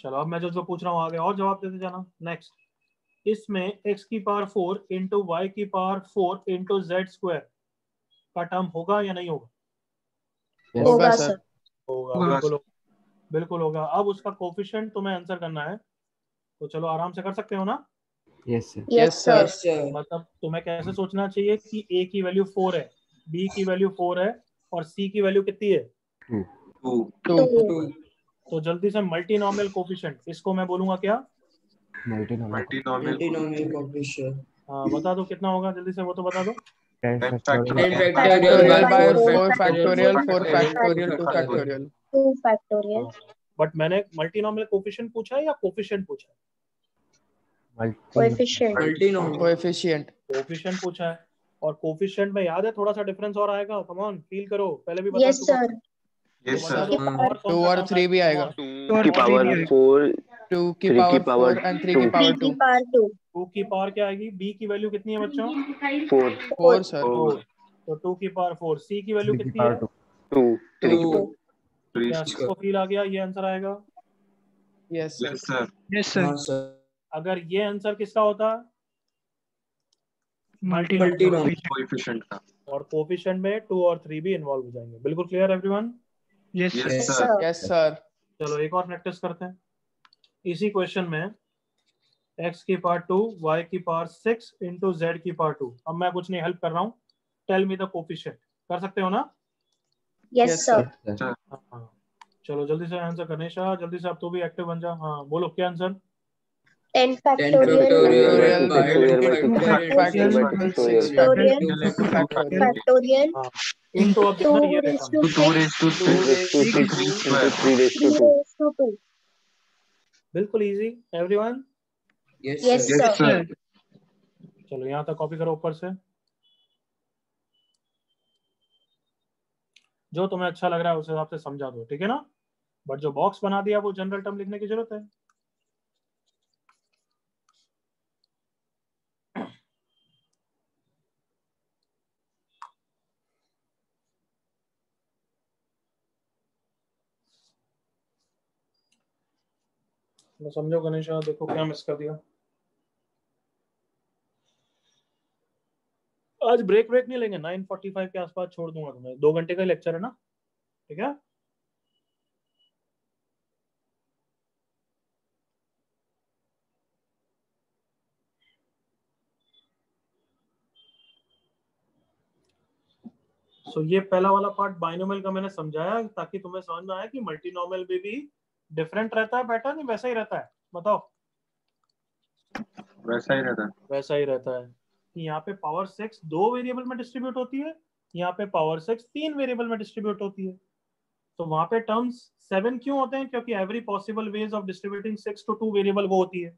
चलो अब मैं जो पूछ रहा हूँ आगे और जवाब देते जाना। नेक्स्ट, इसमें x की पावर 4 इंटू वाई की पावर 4 इंटू जेड स्क्वायर का टर्म होगा या नहीं होगा? होगा सर। होगा, होगा। बिल्कुल बिल्कुल होगा। अब उसका कोफिशिएंट तुम्हें आंसर करना है, तो चलो आराम से कर सकते हो ना? Yes sir. Yes sir. Yes sir. मतलब तुम्हें कैसे सोचना चाहिए कि A की वैल्यू 4 है, B की वैल्यू 4 है और C की वैल्यू कितनी है? 2 2 तो जल्दी से मल्टीनॉमियल कोफिशिएंट, इसको मैं बोलूंगा क्या? Multinomial multinomial coefficient. हाँ बता दो कितना होगा, जल्दी से वो तो बता दो। 10 10 factorial 10 factorial factorial by 4 4 factorial 4 factorial factorial 2 factorial. 2 factorial. But मैंने मल्टीनॉमियल कोफिशिएंट पूछा है या कोफिशिएंट पूछा है? Coefficient. Multinomial coefficient. कोफिशिएंट पूछा है। और कोफिशिएंट में याद है थोड़ा सा डिफरेंस और आएगा, कम ऑन फील करो, पहले भी बता Yes चुका हूं। sir. तो यस बता सर दो और कौन 2 सा और term 3 भी आएगा। 2 और 3 भी आएगा। 2 की पावर 4 एंड 3 की 3 पावर की 2। power 2. 2 की पावर क्या आएगी? B की वैल्यू कितनी है बच्चों? 4 सर। 4। तो 2 की पावर 4। C की वैल्यू 3 की कितनी पावर है? 2 2 क्या सबको फील आ गया? ये आंसर आएगा। Yes sir. Yes sir yes sir. हाँ सर। अगर ये आंसर किसका होता मल्टीनोमियल कोएफिशिएंट का और कोफिशिएंट में 2 और 3 भी इन्वॉल्व हो जाएंगे। बिल्कुल clear everyone? Yes yes sir. Yes sir sir. Yes sir. चलो एक और प्रैक्टिस करते हैं। इसी क्वेश्चन में x की पावर 2 y की पावर 6 इंटू z की पावर 2। अब मैं कुछ नहीं हेल्प कर रहा हूँ, टेल मी द कोफिशिएंट। कर सकते हो ना? Yes Yes, sir. सर हाँ चलो जल्दी से आंसर करने शाह, जल्दी से अब तो भी एक्टिव बन जा। हाँ बोलो क्या answer? 10 10 factorial. Factorial by 2 2 factorial factorial 6 Factorial. into 2 factorial Factorial. हाँ इनटू, अब 2 देखना ये raised देखा to 2 6. raised to 2 6 raised to 3 square 3 raised to 2. बिल्कुल easy everyone. Yes Yes yes sir. Sir चलो यहाँ तक कॉपी करो ऊपर से, जो तुम्हें अच्छा लग रहा है उस हिसाब से समझा दो, ठीक है ना? बट जो बॉक्स बना दिया वो जनरल टर्म लिखने की जरूरत है। मैं समझो गणेश, देखो क्या मिस कर दिया। आज ब्रेक नहीं लेंगे, 9:45 के आसपास छोड़ दूंगा तुम्हें। 2 घंटे का लेक्चर है ना, ठीक है? सो ये पहला वाला पार्ट बाइनोमियल का मैंने समझाया ताकि तुम्हें समझ में आया कि मल्टीनोमियल में भी डिफरेंट रहता है पैटर्न, वैसा ही रहता है। बताओ वैसा ही रहता है वैसा ही रहता है कि यहाँ पे पावर 6 2 वेरिएबल में डिस्ट्रीब्यूट होती है, यहाँ पे पावर 6 3 वेरिएबल में डिस्ट्रीब्यूट होती है। तो वहां पे टर्म्स 7 क्यों होते हैं? क्योंकि every possible ways of distributing 6 to 2 variable वो होती है,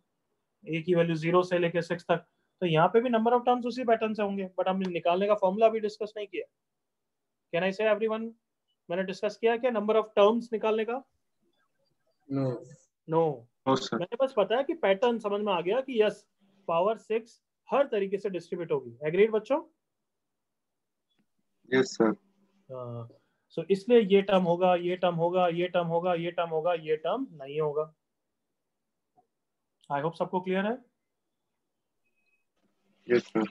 a की वैल्यू 0 से लेकर 6 तक। तो यहाँ पे भी नंबर ऑफ टर्म्स उसी पैटर्न से होंगे, बट हमने निकालने का फॉर्मूला अभी डिस्कस नहीं किया। कैन आई से एवरीवन, मैंने डिस्कस किया क्या नंबर ऑफ टर्म्स निकालने का? नो नो सर मैंने बस बताया कि पैटर्न समझ में आ गया कि यस पावर 6 हर तरीके से डिस्ट्रीब्यूट होगी। एग्रीड बच्चों? यस सर सो इसलिए ये टर्म होगा, ये टर्म होगा, ये टर्म होगा, ये टर्म होगा, ये टर्म नहीं होगा। आई होप सबको क्लियर है। यस सर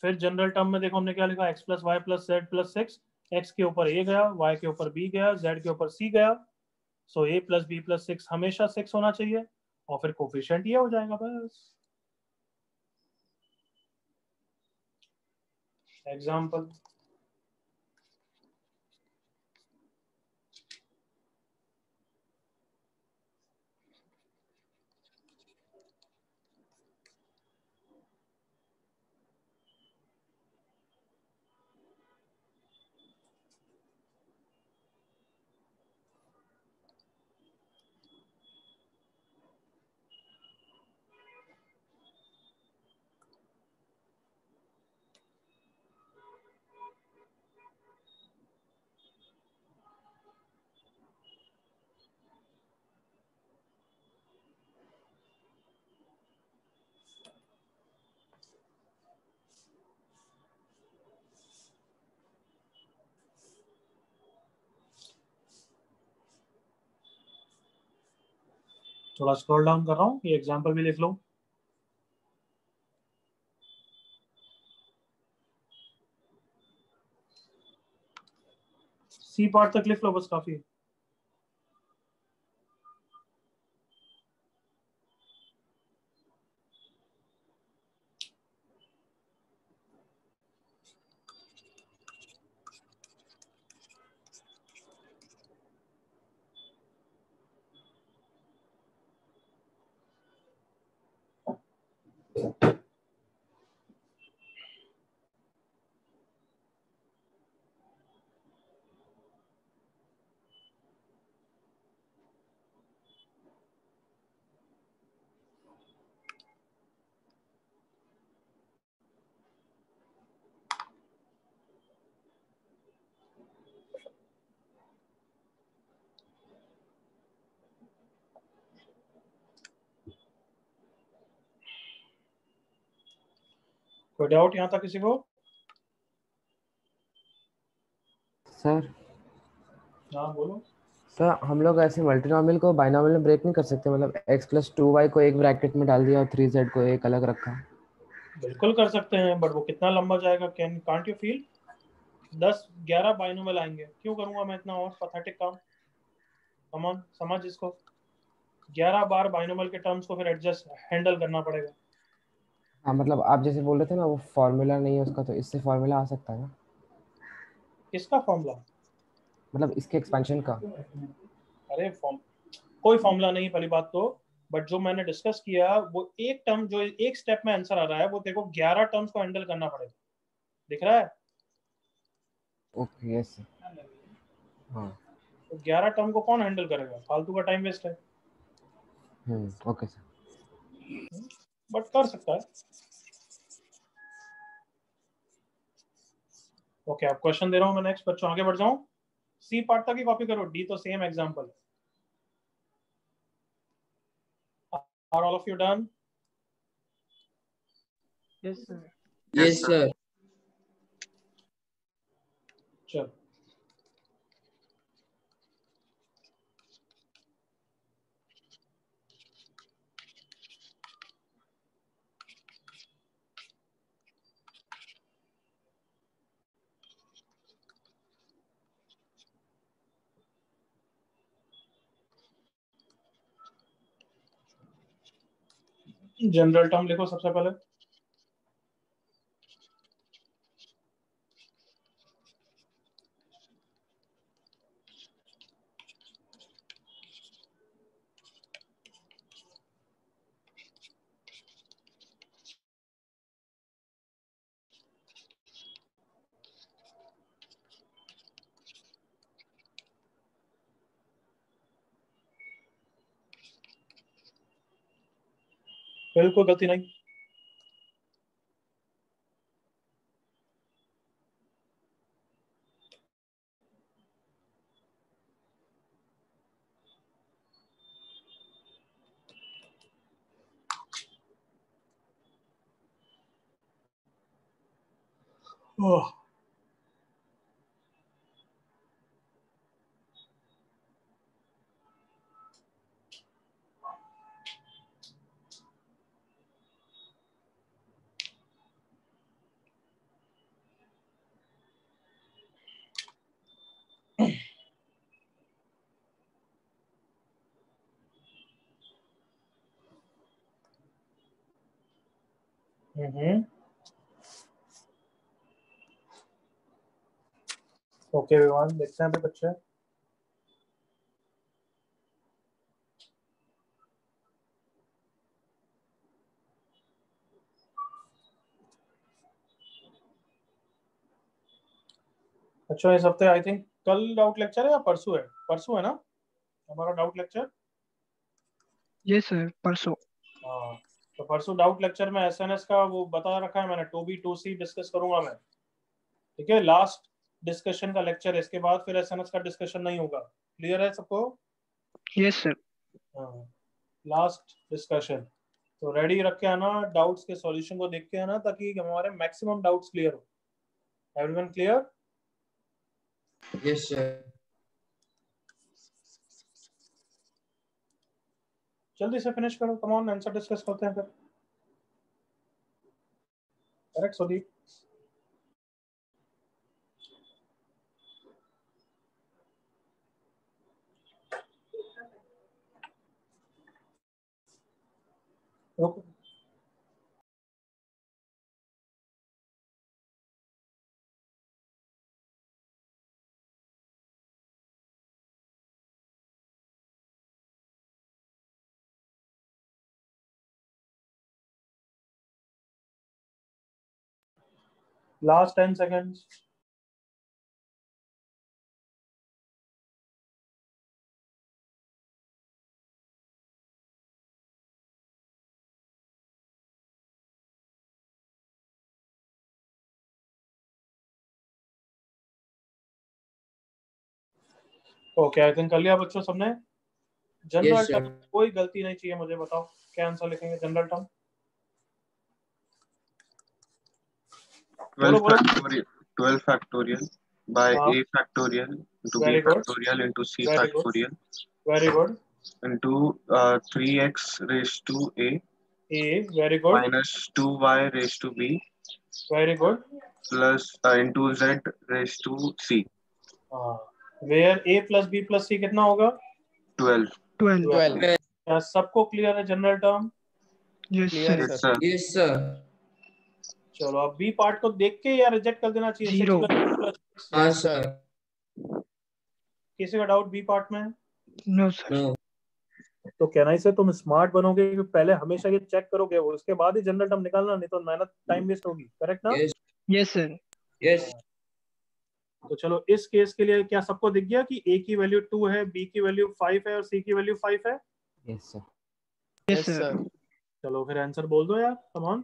फिर जनरल टर्म में देखो हमने क्या लिखा, x plus y plus z plus 6। x के ऊपर a गया, y के ऊपर b गया, z के ऊपर c गया। सो a प्लस b प्लस 6 हमेशा 6 होना चाहिए और फिर कोफिशिएंट ये हो जाएगा बस। एग्जाम्पल, थोड़ा स्क्रॉल डाउन कर रहा हूँ, ये एग्जाम्पल भी लिख लो। सी पार्ट तक लिख लो बस, काफी है। कोई डाउट यहाँ तक किसी को? सर हाँ बोलो। सर हम लोग ऐसे मल्टीनॉमियल को बाइनॉमियल में ब्रेक नहीं कर सकते, मतलब x+2y को एक ब्रैकेट में डाल दिया और 3z को एक अलग रखा। बिल्कुल कर सकते हैं, बट वो कितना लंबा जाएगा? कांट यू फील 10-11 बाइनोमियल आएंगे? क्यों करूंगा मैं इतना और पैथेटिक काम? कमान समझ इसको, 11 बार बाइनोमियल के टर्म्स को फिर एडजस्ट हैंडल करना पड़ेगा। हाँ मतलब आप जैसे बोल रहे थे ना वो फॉर्मूला नहीं है उसका, तो इससे फॉर्मूला आ सकता है ना? किसका फॉर्मूला? मतलब इसके एक्सपेंशन का। अरे कोई फॉर्मूला नहीं पहली बात तो, बट जो मैंने डिस्कस किया वो एक टर्म जो एक स्टेप में आंसर आ रहा है वो तेरे को 11 टर्म्स को हैंडल करना पड़ेगा। दिख रहा है? Okay yes. हाँ तो 11 टर्म को कौन हैंडल करेगा? फालतू का टाइम वेस्ट है। Okay sir. बट कर सकता है। ओके अब क्वेश्चन दे रहा हूं मैं नेक्स्ट, बच्चों आगे बढ़ जाऊं। सी पार्ट तक ही कॉपी करो, डी तो same example. Are all of you done? Yes, sir. Yes, sir. चल जनरल टर्म लिखो सबसे पहले। बिल्कुल गलती नहीं। ओह ओके विवान, देखते हैं बच्चे। अच्छा इस हफ्ते आई थिंक कल डाउट लेक्चर है या परसों है? परसों है ना हमारा डाउट लेक्चर? यस सर, परसों। हाँ तो परसों डाउट लेक्चर में एसएनएस का वो बता रखा है मैंने, 2B 2C डिस्कस करूंगा मैं। ठीक है, लास्ट डिस्कशन का लेक्चर है, इसके बाद फिर एसएनएस का डिस्कशन नहीं होगा। क्लियर है सबको? Yes sir. हाँ लास्ट डिस्कशन, तो रेडी रख के आना, डाउट्स के सॉल्यूशन को देख के आना ताकि हमारे मैक्सिमम डाउट्स क्लियर हो। Everyone clear? Yes, sir. जल्दी से फिनिश करो, कम ऑन, आंसर डिस्कस करते हैं फिर। Correct Sudeep? Okay. Last 10 seconds. Okay, I think कर लिया बच्चों सबने। जनरल टर्म कोई गलती नहीं चाहिए, मुझे बताओ क्या आंसर लिखेंगे general term. 12 factorial by a factorial into b factorial into c factorial very good into 3x raised to a very good minus 2y raised to b very good plus into z raised to c where a plus b plus c कितना होगा 12 क्या सबको clear है general term? Yes, Clear, sir. sir. Yes, sir. चलो अब B part को देख के या रिजेक्ट कर देना चाहिए? 0. 6 plus 6. हाँ sir. किसी का डाउट बी पार्ट में? No, sir. No. तो कहना से तुम स्मार्ट बनोगे कि पहले हमेशा ये चेक करोगे, उसके बाद ही जनरल टर्म निकालना, नहीं तो मेहनत टाइम वेस्ट होगी। करेक्ट ना? Yes. Yes, sir. Yes. तो चलो इस केस के लिए क्या सबको दिख गया कि a की वैल्यू 2 है, b की वैल्यू 5 है और c की वैल्यू 5 है? Yes sir. Yes, sir. चलो फिर आंसर बोल दो यार, come on.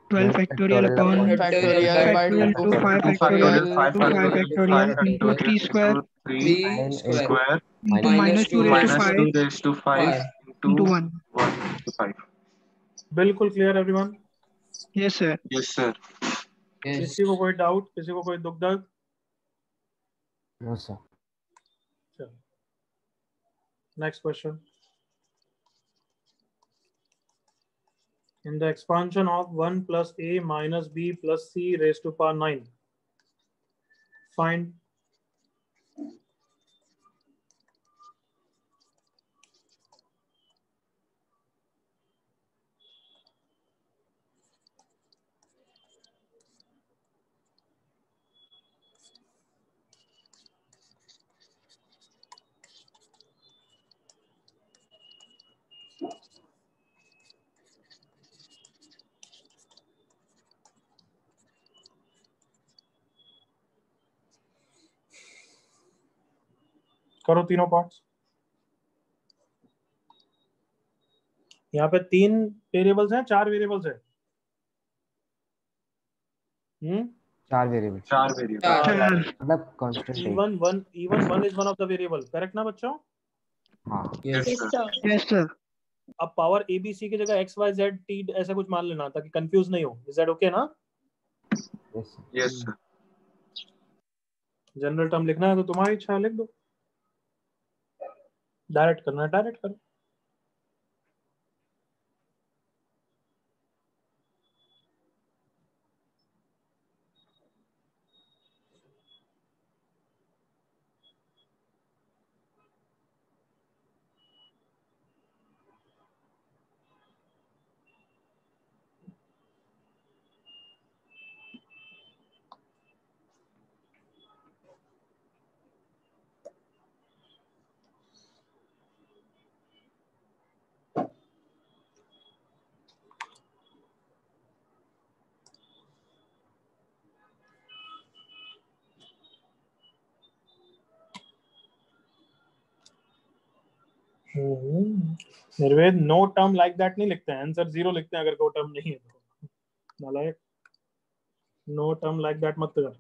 12 factorial upon Factorial by factorial 2 to 5 factorial to 5 factorial into 3 square 3 square into minus 2 raised to 5 raised to 5 into 1. 1 to 5. बिल्कुल clear everyone? Yes, sir. Yes, sir. Yes. किसी को कोई doubt, किसी को कोई दुख दर्द? No sir. चलो next question. In the expansion of 1 plus a minus b plus c raised to power 9, find करो तीनों पार्ट्स। यहाँ पे 3 वेरिएबल्स हैं, 4 वेरिएबल्स है? 4 वेरिएबल। 4 वेरिएबल मतलब कांस्टेंट है। even one is one of the variable, correct ना बच्चों? हाँ। Yes. Yes, sir. Yes, sir. अब पावर a b c की जगह x y z t ऐसा कुछ मान लेना ताकि कंफ्यूज नहीं हो। इज दैट ओके ना? Yes sir. Yes, sir. General term लिखना है तो तुम्हारी इच्छा है, लिख दो। डायरेक्ट करना है डायरेक्ट करो। निर्वेद नो टर्म लाइक दैट नहीं लिखते हैं, आंसर 0 लिखते हैं अगर कोई टर्म नहीं है तो। नालायक, नो टर्म लाइक दैट मत कर।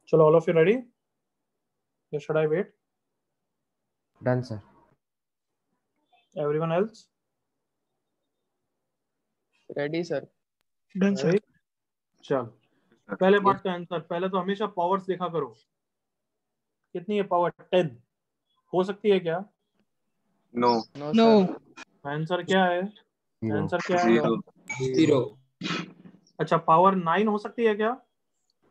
चलो ऑल ऑफ यू रेडी या should I wait? Done sir. Everyone else Ready, sir. Done, sir. Right? चल पहले पार्ट का आंसर, पहले तो हमेशा पावर्स देखा करो, कितनी है पावर? 10 हो सकती है क्या? No No. आंसर क्या है? Zero. आंसर क्या है? जीरो 0 अच्छा पावर 9 हो सकती है क्या?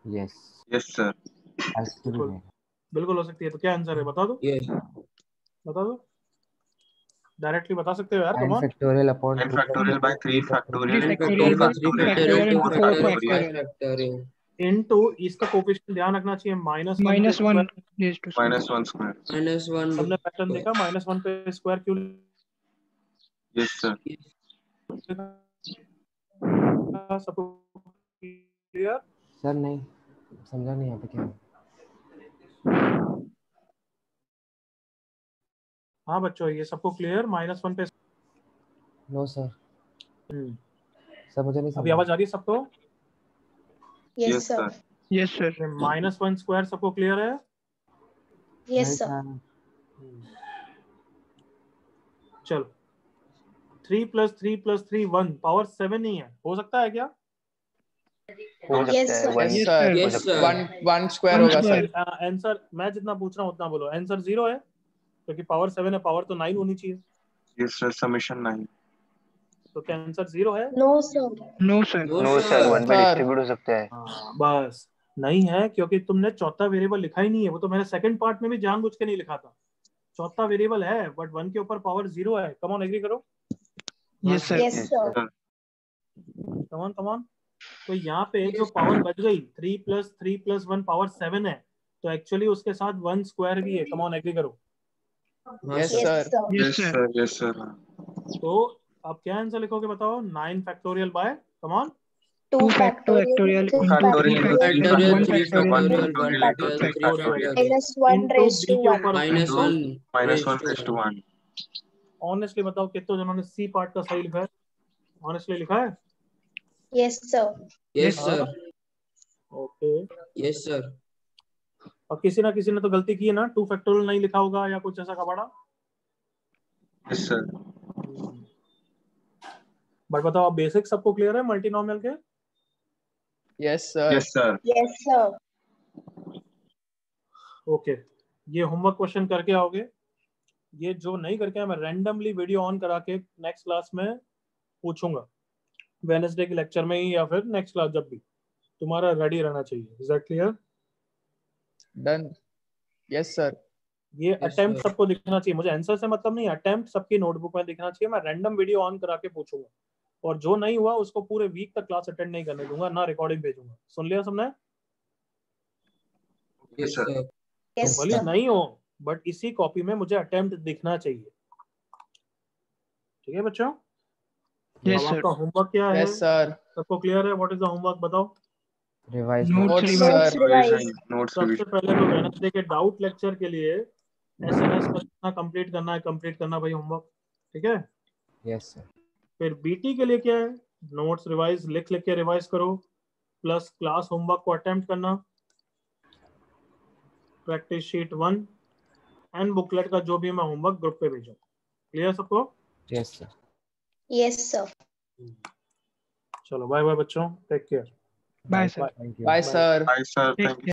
Yes. Yes sir Has to be बिल्कुल there. बिल्कुल हो सकती है। तो क्या आंसर है बता दो, yes बता दो, डायरेक्टली बता सकते हो यार, कम 9 on. factorial upon 9 2 factorial by 3 factorial 3 into 2 factorial by 3 factorial factorial into into 4 4 factorial factorial. factorial into इसका कोफिशिएंट ध्यान रखना चाहिए -1 Minus 1 raised to square. -1 square. -1 सबने पैटर्न देखा, -1 पे स्क्वायर क्यों यस सर लिखा? सबको क्लियर? सर नहीं समझा नहीं यहाँ पे क्या है। हाँ बच्चों ये सबको क्लियर? -1 पे नो सर हम्म, सर मुझे नहीं अभी समझा। आवाज आ रही है सबको? Yes, yes sir. Sir Yes, sir. -1 square सबको क्लियर है? Yes, नहीं sir. सर चलो 3 + 3 + 3 1 पावर 7 नहीं है, हो सकता है क्या? हो Yes, सकता है sir. One Yes, Yes, sir. sir. yes sir One square One होगा square. सर। आंसर मैं जितना पूछ रहा हूँ उतना बोलो। आंसर 0 है क्योंकि पावर 7 है, पावर तो 9 होनी चाहिए, यस सर समेशन 9 तो क्या आंसर 0 है? No, sir. No, sir. no no sir sir one पे Sir. डिस्ट्रीब्यूट हो सकता है हाँ बस नहीं है क्योंकि तुमने चौथा वेरिएबल लिखा ही नहीं है। वो तो मैंने सेकंड पार्ट में भी जानबूझ के नहीं लिखा था। चौथा वेरिएबल है बट 1 के ऊपर पावर 0 है। कम ऑन एग्री करो, Yes, sir. Yes, sir. Come on. तो यहाँ पे जो पावर बच गई 3 + 3 + 1 पावर 7 है, तो एक्चुअली उसके साथ 1 स्क्वायर भी है। कम ऑन एग्री करो। Yes, Yes, sir. sir. Yes, yes sir. Sir yes sir तो अब क्या आंसर लिखोगे बताओ? 9 factorial by come on 2 factorial factorial, 3 factorial into 3 factorial, factorial 3 factorial 3 1 factorial 1 factorial into 3 factorial 3 factorial factorial minus 1 into raised b to के 1. ऊपर -1 -1 raised to 1 honestly बताओ कितने जिन्होंने सी पार्ट का सही लिखा है? ऑनेस्टली लिखा है? Yes, sir. yes हाँ sir ओके। yes sir और किसी ना किसी ने तो गलती की है ना, 2 फैक्टोरियल नहीं लिखा होगा या कुछ ऐसा कबाड़ा। यस सर बट बताओ अब बेसिक सबको क्लियर है मल्टीनोमियल के? Yes, sir. Yes sir Yes, sir. Okay ये होमवर्क क्वेश्चन करके आओगे। ये जो नहीं करके आए मैं रैंडमली वीडियो ऑन करा के नेक्स्ट क्लास में पूछूंगा, वेडनेसडे के लेक्चर में ही या फिर नेक्स्ट क्लास, जब भी तुम्हारा रेडी रहना चाहिए। Is that clear? Done. Yes, sir. ये Yes, अटेम्प्ट sir. सबको दिखना चाहिए, मुझे आंसर से मतलब नहीं, अटेम्प्ट सबकी नोटबुक में दिखना चाहिए। मैं रैंडम वीडियो ऑन करा के पूछूंगा और जो नहीं हुआ उसको पूरे वीक तक क्लास अटेंड नहीं करने दूंगा, ना रिकॉर्डिंग भेजूंगा। सुन लिया सबने? yes sir. sir Yes, भले sir. नहीं हो बट इसी कॉपी में मुझे अटेम्प्ट दिखना चाहिए। ठीक है बच्चों? Yes, अब sir. आपका होमवर्क क्या है? Yes, sir. सबको क्लियर है? व्हाट इज द होमवर्क बताओ? Revise Notes Notes, revise. sir. Revise. Notes सबसे रिवीजन पहले तो वेडनेसडे के डाउट लेक्चर के लिए एसएनएस का कितना कंप्लीट करना है, कंप्लीट करना भाई होमवर्क। ठीक है? यस सर फिर बीटी के लिए क्या है? नोट्स रिवाइज लिख के रिवाइज करो, प्लस क्लास होमवर्क को अटेम्प्ट करना, प्रैक्टिस शीट 1 एंड बुकलेट का जो भी मैं होमवर्क ग्रुप पे भेजूं। क्लियर सबको? Yes sir Yes, sir. चलो बाय बाय बच्चों, take care. Bye, sir. Thank you Bye, sir. Hi sir Take thank you